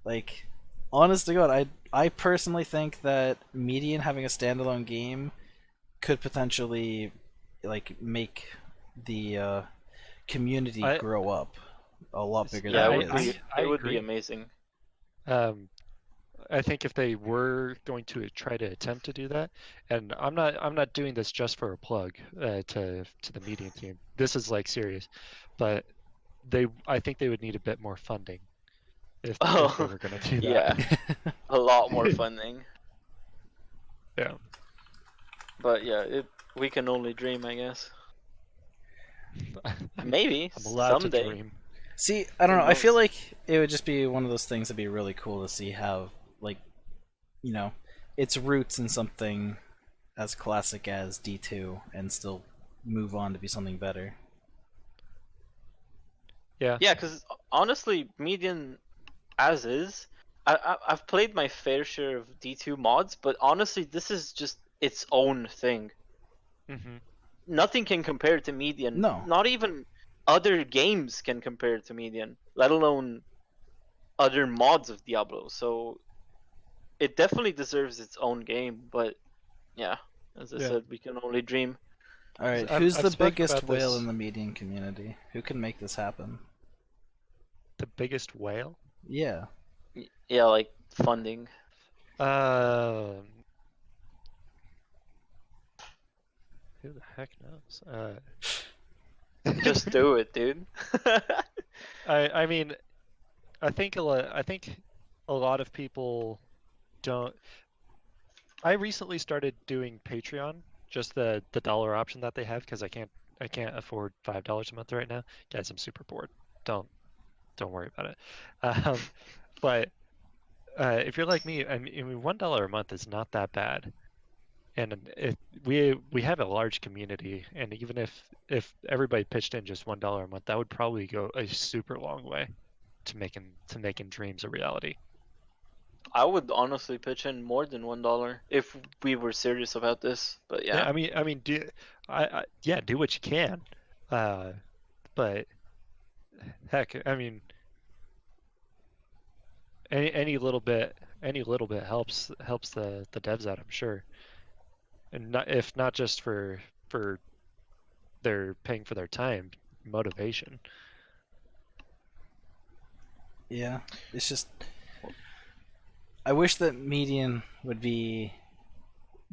Like, honest to God, I personally think that Median having a standalone game could potentially like make the community grow up a lot bigger Yeah, than it it would is. be, I it would be agree. amazing. I think if they were going to try to attempt to do that, and I'm not doing this just for a plug to the median team. This is like serious, but I think they would need a bit more funding if they were going to do that. Yeah, a lot more funding. Yeah. But yeah, we can only dream, I guess. Maybe I'm allowed someday. to dream. See, I don't know. Who I feel knows? like it would just be one of those things that'd be really cool to see how, like, you know, its roots in something as classic as D2 and still move on to be something better. Yeah. Yeah, because honestly, Median as is, I've played my fair share of D2 mods, but honestly, this is just its own thing. Mm-hmm. Nothing can compare to Median. No. Not even other games can compare to Median, let alone other mods of Diablo. So it definitely deserves its own game, but yeah, as I said, we can only dream. Alright, I've who's the spoken biggest about whale this. in the median community? Who can make this happen? The biggest whale? Yeah. Yeah, like funding. Who the heck knows? Just do it, dude. I mean, I think a lot of people don't. I recently started doing Patreon, just the dollar option that they have, because I can't afford $5 a month right now. Guys, I'm super bored. Don't worry about it. But if you're like me, I mean, $1 a month is not that bad, and we have a large community, and even if everybody pitched in just $1 a month, that would probably go a super long way to making dreams a reality. I would honestly pitch in more than $1 if we were serious about this. But yeah, I mean, do what you can. But heck, I mean, any little bit helps the devs out, I'm sure. And not, if not just for their paying for their time, motivation. Yeah, it's just I wish that median would be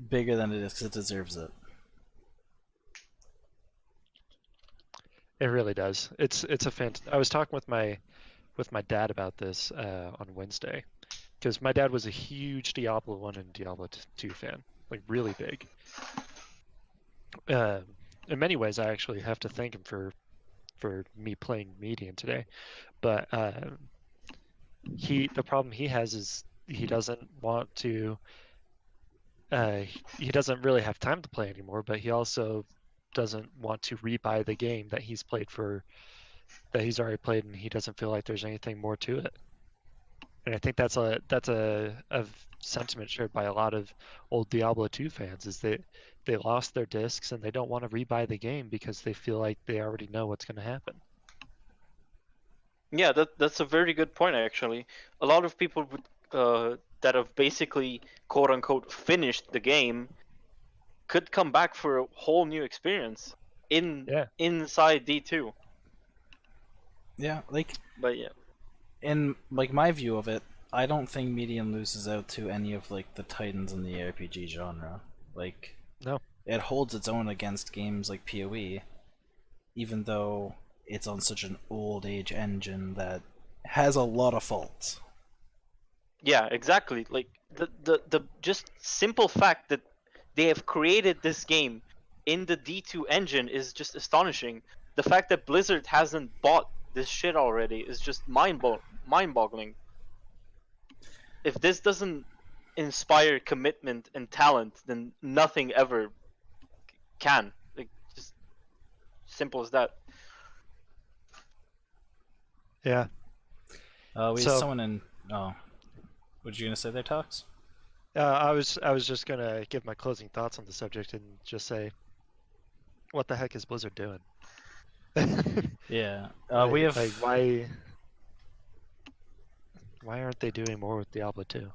bigger than it is because it deserves it. It really does. It's a I was talking with my dad about this on Wednesday, because my dad was a huge Diablo 1 and Diablo 2 fan, like really big. In many ways, I actually have to thank him for me playing median today. But the problem he has is he doesn't want to. He doesn't really have time to play anymore, but he also doesn't want to rebuy the game that he's already played, and he doesn't feel like there's anything more to it. And I think that's a sentiment shared by a lot of old Diablo 2 fans, is that they lost their discs and they don't want to rebuy the game because they feel like they already know what's going to happen. Yeah, that's a very good point actually. A lot of people would that have basically quote unquote finished the game could come back for a whole new experience inside D2. Yeah, like But yeah. in like my view of it, I don't think median loses out to any of like the titans in the RPG genre. Like, No. it holds its own against games like PoE, even though it's on such an old age engine that has a lot of faults. Yeah, exactly. Like the just simple fact that they have created this game in the D2 engine is just astonishing. The fact that Blizzard hasn't bought this shit already is just mind-boggling. If this doesn't inspire commitment and talent, then nothing ever can. Like, just simple as that. Yeah. We have someone in. Oh, what you gonna say there, Tox? I was just gonna give my closing thoughts on the subject and just say, what the heck is Blizzard doing? Yeah, Like, we have. like why aren't they doing more with Diablo 2?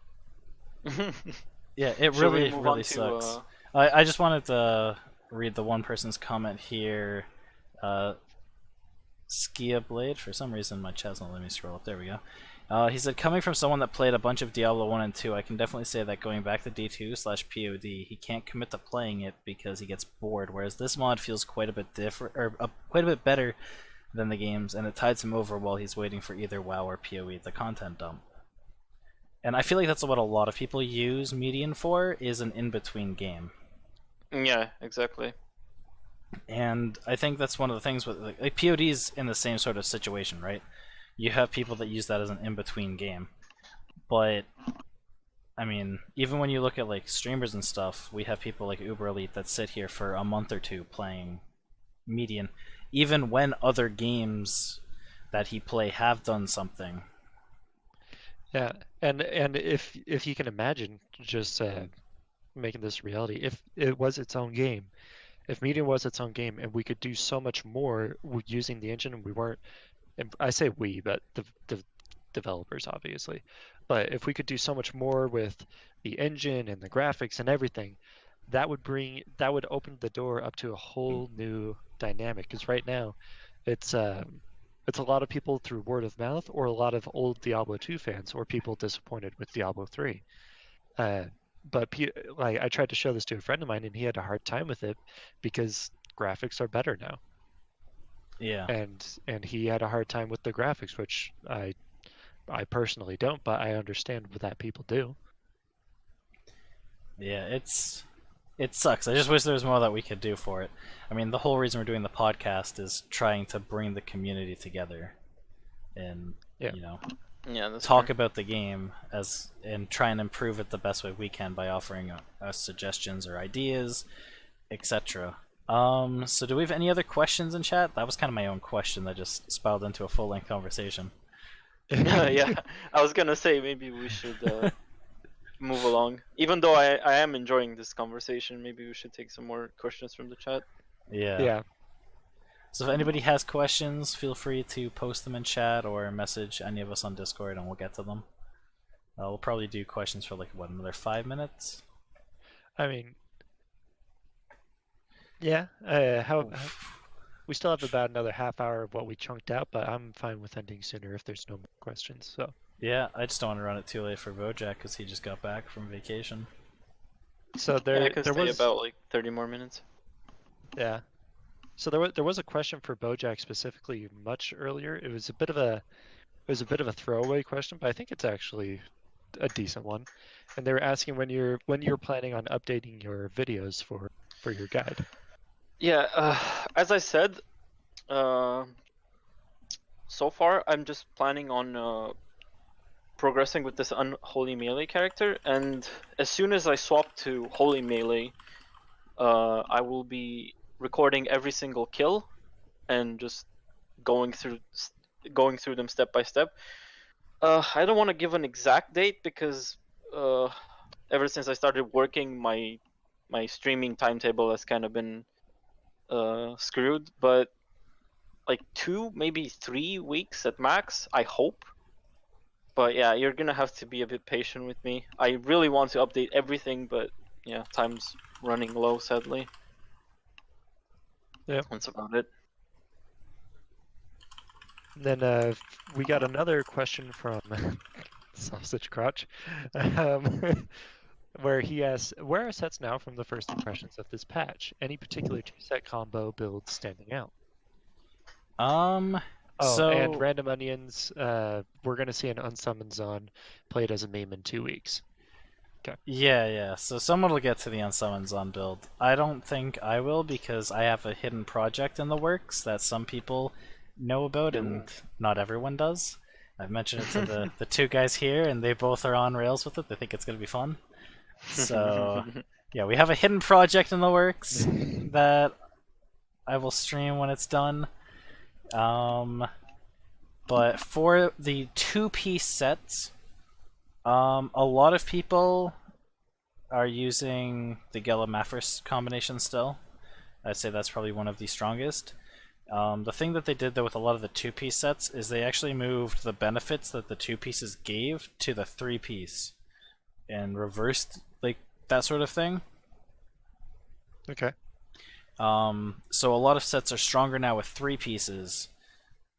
Yeah, it Shall we really move really on to, sucks. I just wanted to read the one person's comment here. Skia Blade. For some reason, my chat's not letting me scroll up. There we go. He said, coming from someone that played a bunch of Diablo 1 and 2, I can definitely say that going back to D2/POD, he can't commit to playing it because he gets bored, whereas this mod feels quite a bit different, or quite a bit better than the games, and it tides him over while he's waiting for either WoW or PoE, the content dump. And I feel like that's what a lot of people use Median for, is an in-between game. Yeah, exactly. And I think that's one of the things with like POD's in the same sort of situation, right? You have people that use that as an in-between game. But I mean, even when you look at like streamers and stuff, we have people like Uber Elite that sit here for a month or two playing Median, even when other games that he play have done something. Yeah, and if you can imagine just making this reality, if it was its own game, if Medium was its own game, and we could do so much more using the engine, and we weren't, and I say we, but the developers obviously, but if we could do so much more with the engine and the graphics and everything, that would open the door up to a whole new dynamic. Because right now, it's a lot of people through word of mouth, or a lot of old Diablo 2 fans, or people disappointed with Diablo 3. But like, I tried to show this to a friend of mine, and he had a hard time with it because graphics are better now. Yeah. And he had a hard time with the graphics, which I personally don't, but I understand that people do. Yeah, it sucks. I just wish there was more that we could do for it. I mean, the whole reason we're doing the podcast is trying to bring the community together and talk about the game and try and improve it the best way we can by offering us suggestions or ideas, etc. So do we have any other questions in chat? That was kind of my own question that just spiraled into a full-length conversation. Yeah, I was gonna say maybe we should move along. Even though I am enjoying this conversation, maybe we should take some more questions from the chat. Yeah. Yeah. So if anybody has questions, feel free to post them in chat or message any of us on Discord, and we'll get to them. We'll probably do questions for like what, another 5 minutes. I mean, yeah. We still have about another half hour of what we chunked out, but I'm fine with ending sooner if there's no more questions. So Yeah, I just don't want to run it too late for Bojac because he just got back from vacation. so Yeah, I there can there stay was about like 30 more minutes. yeah. So there was a question for Bojack specifically much earlier. It was a bit of a throwaway question, but I think it's actually a decent one. And they were asking when you're planning on updating your videos for your guide. Yeah, as I said, uh, so far I'm just planning on progressing with this unholy melee character, and as soon as I swap to holy melee, I will be recording every single kill and just going through going through them step by step. I don't want to give an exact date because uh, ever since I started working, my streaming timetable has kind of been screwed. But like 2, maybe 3 weeks at max, I hope. But yeah, you're gonna have to be a bit patient with me. I really want to update everything, but yeah, time's running low, sadly. Yeah. That's about it. And then we got another question from Sausage Crotch, where he asks, "Where are sets now from the first impressions of this patch? Any particular two-set combo builds standing out?" Um, Oh, and so Random Onions, we're gonna see an Unsummoned Zon played as a meme in 2 weeks. yeah. So someone will get to the Unsummoned Zon build. I don't think I will because I have a hidden project in the works that some people know about and not everyone does. I've mentioned it to the two guys here, and they both are on rails with it. They think it's gonna be fun. So yeah, we have a hidden project in the works that I will stream when it's done. But for the two-piece sets, a lot of people are using the Gela-Mathras combination still. I'd say that's probably one of the strongest. The thing that they did though with a lot of the two-piece sets is they actually moved the benefits that the two pieces gave to the three-piece and reversed like that sort of thing. Okay. So a lot of sets are stronger now with three pieces,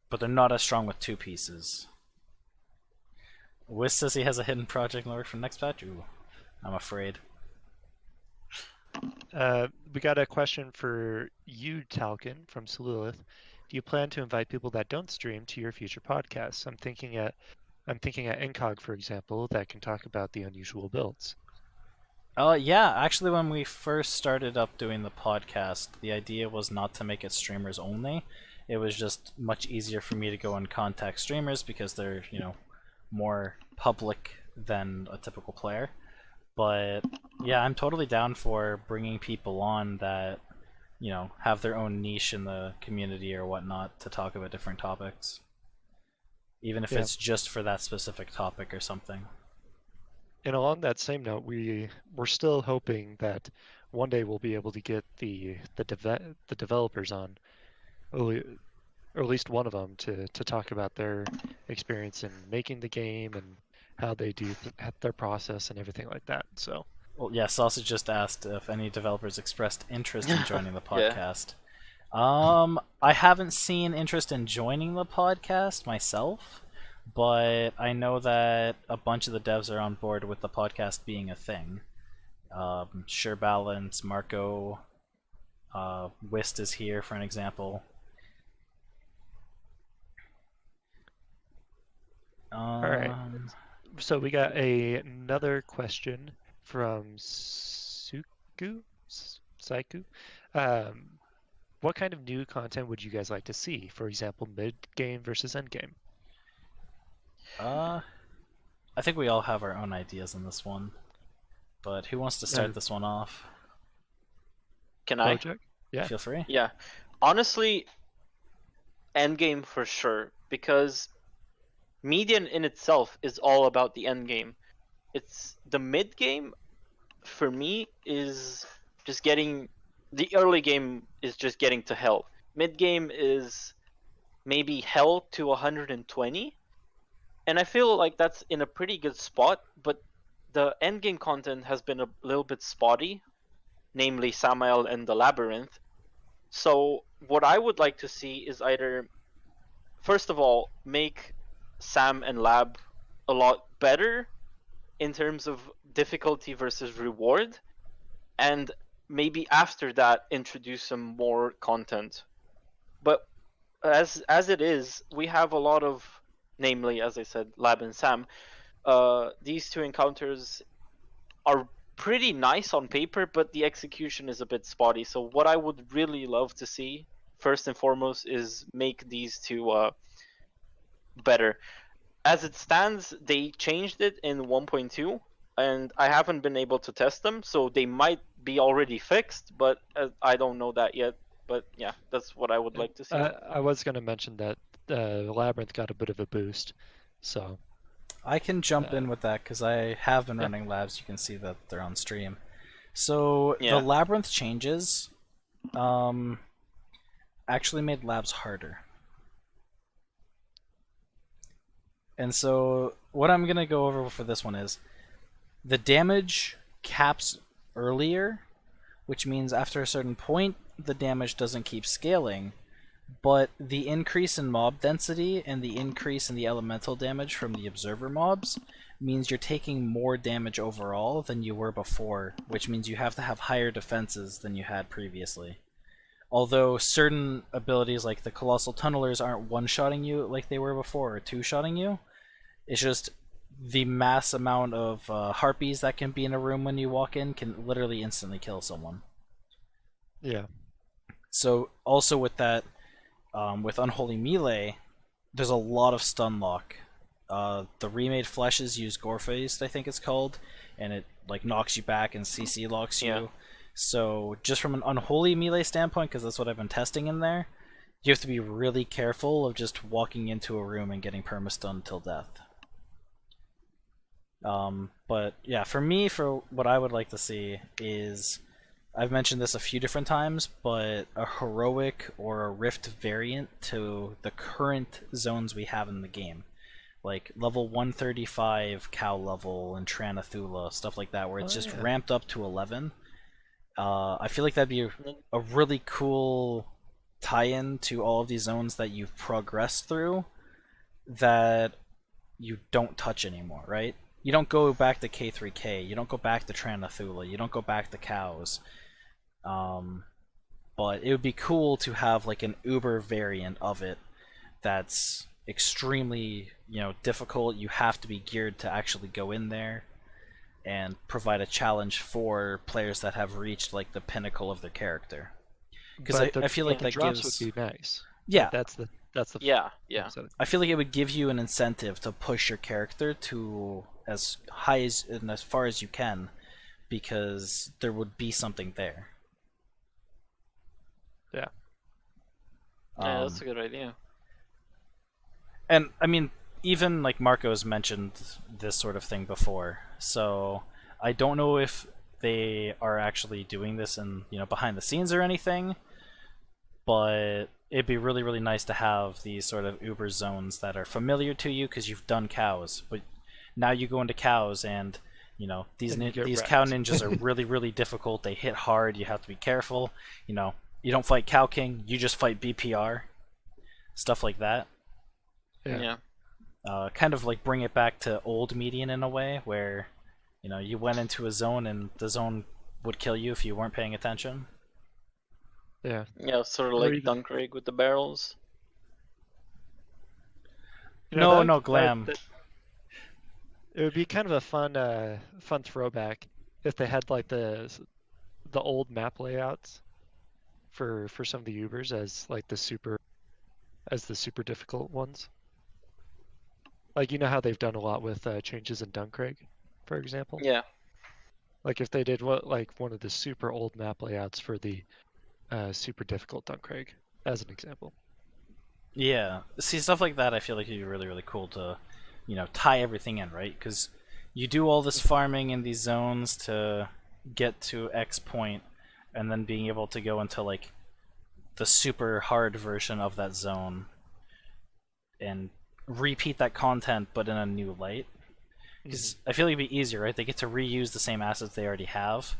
but they're not as strong with two pieces. Wiz says he has a hidden project in the work for next patch. Ooh, I'm afraid. We got a question for you, Talcon, from Solilith. Do you plan to invite people that don't stream to your future podcasts? I'm thinking at Incog, for example, that can talk about the unusual builds. Yeah, actually when we first started up doing the podcast, the idea was not to make it streamers only. It was just much easier for me to go and contact streamers because they're, more public than a typical player. But yeah, I'm totally down for bringing people on that, have their own niche in the community or whatnot to talk about different topics. Even if it's just for that specific topic or something. And along that same note, we're still hoping that one day we'll be able to get the developers on, or at least one of them, to talk about their experience in making the game and how they do their process and everything like that. So. Well, yeah, Sausage just asked if any developers expressed interest in joining the podcast. I haven't seen interest in joining the podcast myself, but I know that a bunch of the devs are on board with the podcast being a thing. Sure Balance, Marco, Wist is here for an example. All right. So we got another question from Saiku. What kind of new content would you guys like to see? For example, mid-game versus end-game? I think we all have our own ideas on this one. But who wants to start this one off? Can I? Bojac? Yeah. Feel free. Yeah. Honestly, endgame for sure, because median in itself is all about the endgame. It's the mid game for me is just getting the early game is just getting to hell. mid game is maybe held to 120, and I feel like that's in a pretty good spot. But the end game content has been a little bit spotty, namely Samael and the Labyrinth. So what I would like to see is either, first of all, make Sam and Lab a lot better in terms of difficulty versus reward, and maybe after that introduce some more content. But as it is, we have a lot of, namely, as I said, Lab and Sam. These two encounters are pretty nice on paper, but the execution is a bit spotty. So what I would really love to see, first and foremost, is make these two better. As it stands, they changed it in 1.2, and I haven't been able to test them, so they might be already fixed, but I don't know that yet. But yeah, that's what I would like to see. I was going to mention that Labyrinth got a bit of a boost, so I can jump in with that because I have been running labs. You can see that they're on stream. So the Labyrinth changes actually made labs harder. And so what I'm going to go over for this one is the damage caps earlier, which means after a certain point the damage doesn't keep scaling, but the increase in mob density and the increase in the elemental damage from the observer mobs means you're taking more damage overall than you were before, which means you have to have higher defenses than you had previously. Although certain abilities like the Colossal Tunnelers aren't one-shotting you like they were before, or two-shotting you, it's just the mass amount of harpies that can be in a room when you walk in can literally instantly kill someone. yeah. So also with that, with Unholy Melee, there's a lot of stun lock. The remade fleshes use Gorefaced, I think it's called, and it like knocks you back and CC locks you. Yeah. So just from an Unholy Melee standpoint, because that's what I've been testing in there, you have to be really careful of just walking into a room and getting permastun till death. But yeah, for me, for what I would like to see is, I've mentioned this a few different times, but a heroic or a rift variant to the current zones we have in the game. Like level 135 Cow level and Tranathula, stuff like that, where it's just ramped up to 11. I feel like that'd be a really cool tie-in to all of these zones that you've progressed through that you don't touch anymore, right? You don't go back to K3K, you don't go back to Tranathula, you don't go back to Cows. But it would be cool to have like an Uber variant of it that's extremely, difficult. You have to be geared to actually go in there and provide a challenge for players that have reached like the pinnacle of their character. Because I feel like the that drops gives would be nice. yeah, That's the Yeah. I feel like it would give you an incentive to push your character to as high as and as far as you can, because there would be something there. Yeah. Yeah, that's a good idea. And I mean, even like Marco's mentioned this sort of thing before, so I don't know if they are actually doing this in behind the scenes or anything, but it'd be really, really nice to have these sort of Uber zones that are familiar to you because you've done Cows, but now you go into Cows and these cow ninjas are really, really difficult. They hit hard. You have to be careful. You don't fight Cow King. You just fight BPR. Stuff like that. Yeah. Kind of like bring it back to old Median in a way, where you went into a zone and the zone would kill you if you weren't paying attention. Yeah. Yeah, sort of like Dunkrig with the barrels. No, Glam. It would be kind of a fun throwback if they had like the old map layouts for some of the Ubers as like the super difficult ones. Like how they've done a lot with changes in Dunkrig, for example. Yeah. Like if they did one of the super old map layouts for the super difficult Dunkrig, as an example. Yeah, see, stuff like that I feel like would be really, really cool to tie everything in, right? Because you do all this farming in these zones to get to X point, and then being able to go into like the super hard version of that zone and repeat that content but in a new light. Because I feel like it'd be easier, right? They get to reuse the same assets they already have,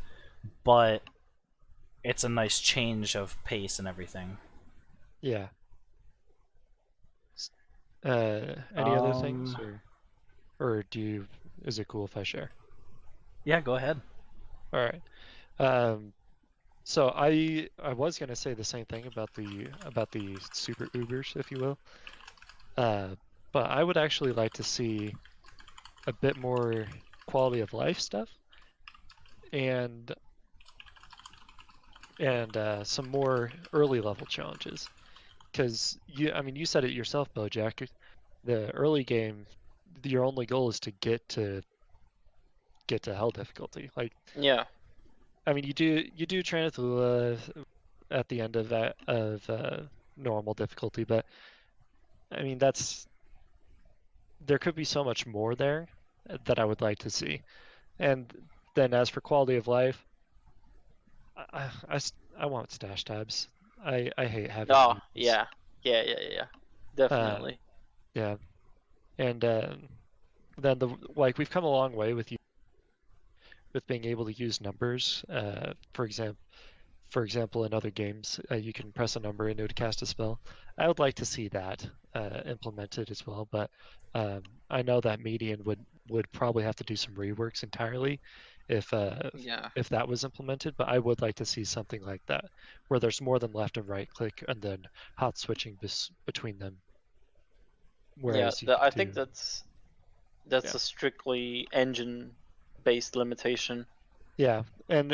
but it's a nice change of pace and everything. Yeah. Any other things, or is it cool if I share? Yeah, go ahead. All right. So I was gonna say the same thing about the super Ubers, if you will. But I would actually like to see a bit more quality of life stuff and some more early level challenges. Because you said it yourself, Bojac. The early game, your only goal is to get to hell difficulty. Like, Yeah. I mean, you do train at the end of that normal difficulty, but I mean there could be so much more there that I would like to see. And then as for quality of life, I want stash tabs. I hate having Oh, meetings. yeah. Yeah. Definitely. Yeah, and then we've come a long way with being able to use numbers. For example, in other games, you can press a number and it would cast a spell. I would like to see that implemented as well, but I know that median would probably have to do some reworks entirely if Yeah. that was implemented. But I would like to see something like that, where there's more than left and right click and then hot switching between them. Yeah. Whereas you I could think do, that's yeah. a strictly engine-based limitation. Yeah, and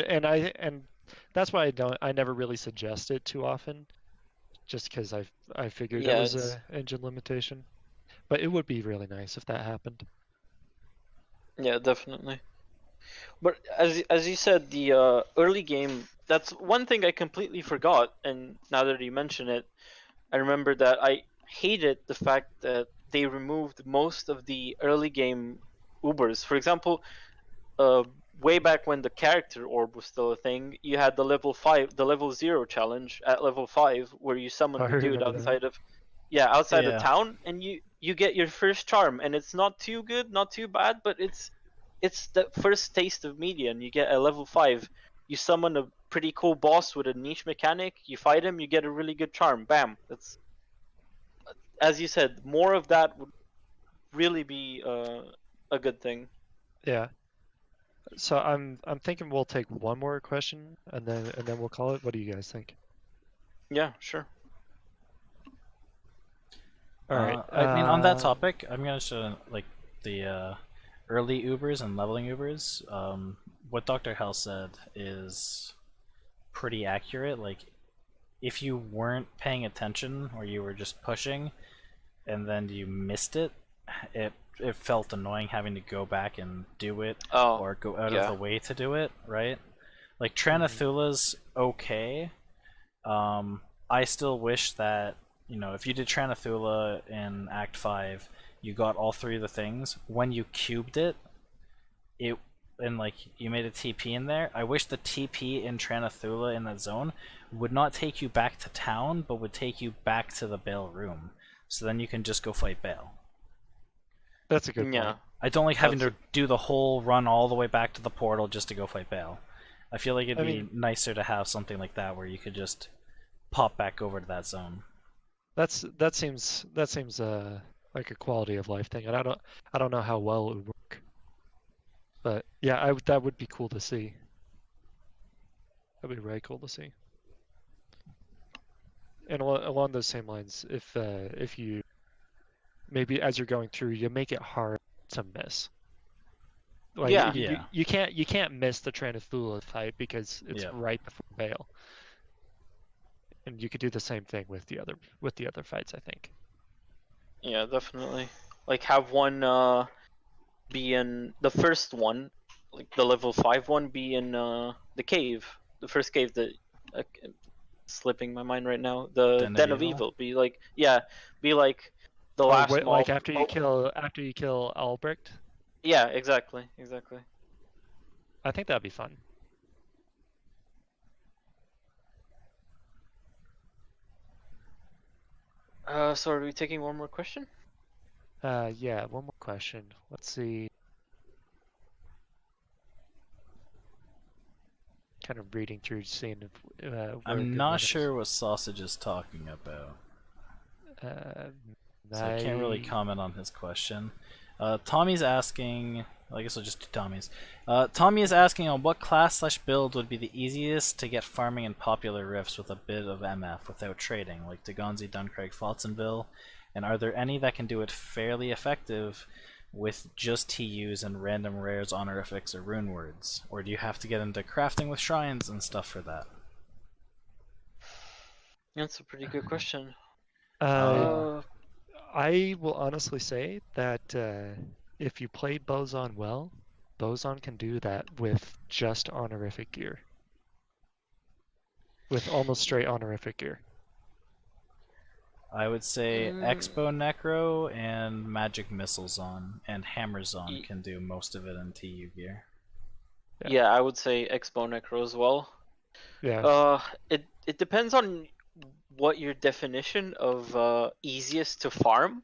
that's why I never really suggest it too often, just because I figured it Yeah, was it's a engine limitation. But it would be really nice if that happened. yeah, definitely. But as you said, the early game, that's one thing I completely forgot, and now that you mention it, I remember that I hated the fact that they removed most of the early game Ubers. For example, uh, way back when the character orb was still a thing, you had the level 0 challenge at level 5, where you I summoned the dude remember that. outside of Yeah. town, and you get your first charm, and it's not too good, not too bad, but it's the first taste of median. You get a level 5, you summon a pretty cool boss with a niche mechanic, you fight him, you get a really good charm. Bam. That's, as you said, more of that would really be a good thing. Yeah. So I'm thinking we'll take one more question and then we'll call it. What do you guys think? Yeah, sure. All right. I mean, on that topic, I'm gonna show like the early Ubers and leveling Ubers. What Dr. Hell said is pretty accurate. Like, if you weren't paying attention or you were just pushing, and then you missed it, it felt annoying having to go back and do it Oh, or go out of yeah. the way to do it, right? Like Mhm. Tranathula's okay. I still wish that, if you did Tranathula in Act 5, you got all three of the things. When you cubed it, and like you made a TP in there, I wish the TP in Tranathula in that zone would not take you back to town, but would take you back to the Bale room. So then you can just go fight Bale. That's a good Yeah. point. I don't like having That's to do the whole run all the way back to the portal just to go fight Bale. I feel like it'd I be mean, nicer to have something like that where you could just pop back over to that zone. that seems like a quality of life thing, and I don't know how well it would work, but yeah, that would be cool to see. That'd be really cool to see. And along those same lines, if you maybe as you're going through, you make it hard to miss. Like yeah. Yeah. you can't miss the Tranathula fight because it's Yep. right before Vale. And you could do the same thing with the other fights, I think. Yeah, definitely. Like, have one be in the first one, like the level 5 one, be in the cave, the first cave that slipping my mind right now. The Den of Den of Evil? Evil be like, yeah, be like the Oh, last wait, like mob. after you kill Albrecht, Yeah, exactly. I think that'd be fun. So are we taking one more question? Yeah, one more question. Let's see. Kind of reading through, seeing if where a I'm good not one sure what Sausage is talking about, is. so I can't really comment on his question. Tommy's asking. Well, I guess I'll just do Tommy's. Tommy is asking on what class/build would be the easiest to get farming in popular rifts with a bit of MF without trading, like Dagonzi, Duncraig, Flotsonville, and are there any that can do it fairly effective with just TUs and random rares, honorifics, or rune words? Or do you have to get into crafting with shrines and stuff for that? That's a pretty good question. I will honestly say that if you play Bowzon well, Bowzon can do that with just honorific gear. With almost straight honorific gear. I would say Expo Necro and Magic Missiles on and Hammers on can do most of it in TU gear. Yeah, I would say Expo Necro as well. Yeah. It depends on what your definition of easiest to farm.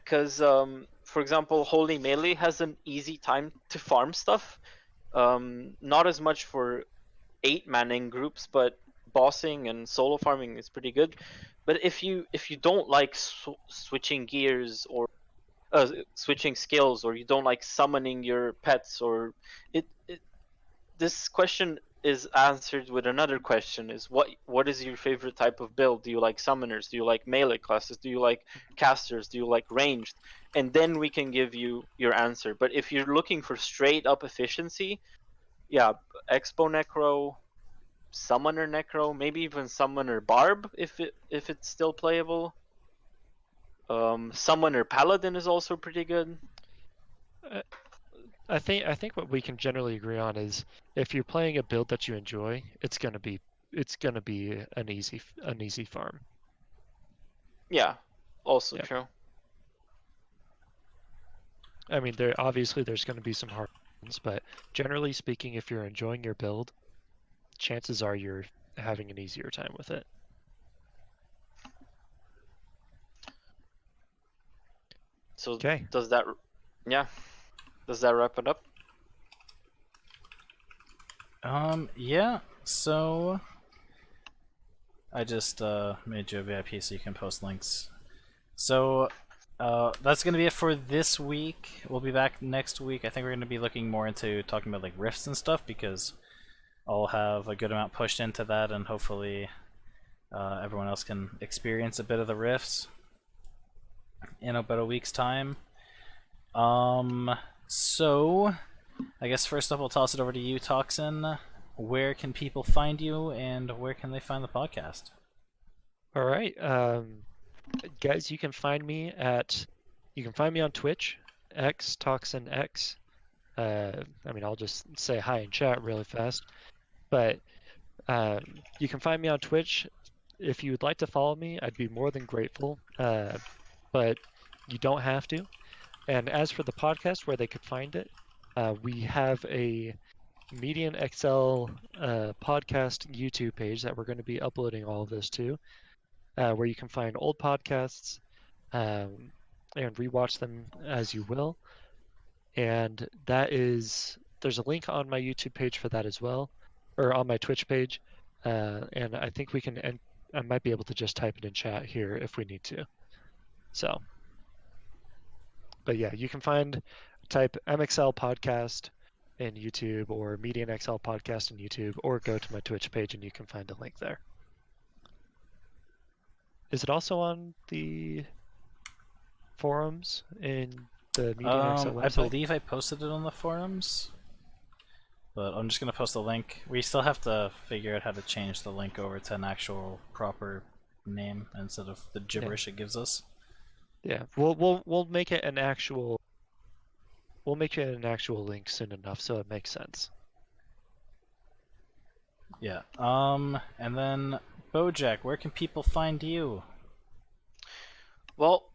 Because for example, Holy Melee has an easy time to farm stuff. Not as much for 8-manning groups, but bossing and solo farming is pretty good. But if you don't like switching gears or switching skills, or you don't like summoning your pets, or it this question is answered with another question: is what is your favorite type of build? Do you like summoners? Do you like melee classes? Do you like casters? Do you like ranged? And then we can give you your answer. But if you're looking for straight up efficiency, yeah, Expo Necro, Summoner Necro, maybe even Summoner Barb if it's still playable. Summoner Paladin is also pretty good. I think what we can generally agree on is if you're playing a build that you enjoy, it's gonna be an easy farm. Yeah, also Yep. true. I mean, there's going to be some hard ones, but generally speaking, if you're enjoying your build, chances are you're having an easier time with it. So Okay. does that wrap it up? Yeah. So I just made you a VIP so you can post links. So that's gonna be it for this week. We'll be back next week. I think we're gonna be looking more into talking about like rifts and stuff because I'll have a good amount pushed into that, and hopefully everyone else can experience a bit of the rifts in about a week's time. So I guess first up, I'll toss it over to you, Toxen. Where can people find you, and where can they find the podcast? All right, guys, you can find me on Twitch, Toxin X. I mean, I'll just say hi in chat really fast, but you can find me on Twitch. If you would like to follow me, I'd be more than grateful. But you don't have to. And as for the podcast, where they could find it, we have a Median XL podcast YouTube page that we're going to be uploading all of this to, where you can find old podcasts and rewatch them as you will. And there's a link on my YouTube page for that as well, or on my Twitch page. And I think I might be able to just type it in chat here if we need to. So, but yeah, you can type MXL podcast in YouTube or Median XL podcast in YouTube, or go to my Twitch page and you can find a link there. Is it also on the forums in the Median XL website? I believe I posted it on the forums, but I'm just gonna post a link. We still have to figure out how to change the link over to an actual proper name instead of the gibberish it gives us. Yeah, we'll make it an actual. We'll make it an actual link soon enough, so it makes sense. Yeah. And then Bojac, where can people find you? Well,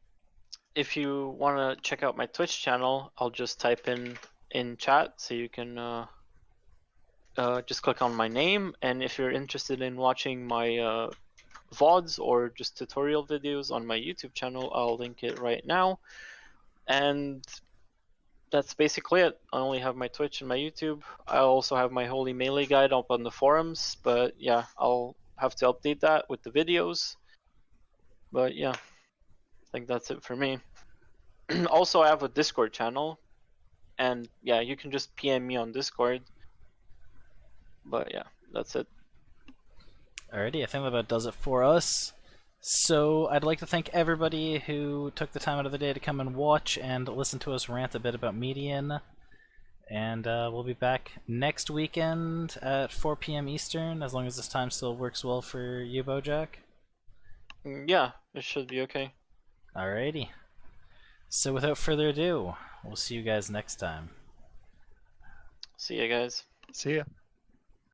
if you want to check out my Twitch channel, I'll just type in chat so you can just click on my name. And if you're interested in watching my VODs or just tutorial videos on my YouTube channel. I'll link it right now. And that's basically it. I only have my Twitch and my YouTube. I also have my Holy Melee guide up on the forums, but yeah, I'll have to update that with the videos. But yeah, I think that's it for me. Also, I have a Discord channel, and yeah, you can just PM me on Discord. But yeah, that's it. Alrighty, I think that about does it for us. So I'd like to thank everybody who took the time out of the day to come and watch and listen to us rant a bit about Median. And we'll be back next weekend at 4 p.m. Eastern, as long as this time still works well for you, Bojac. Yeah, it should be okay. Alrighty. So without further ado, we'll see you guys next time. See ya, guys. See ya.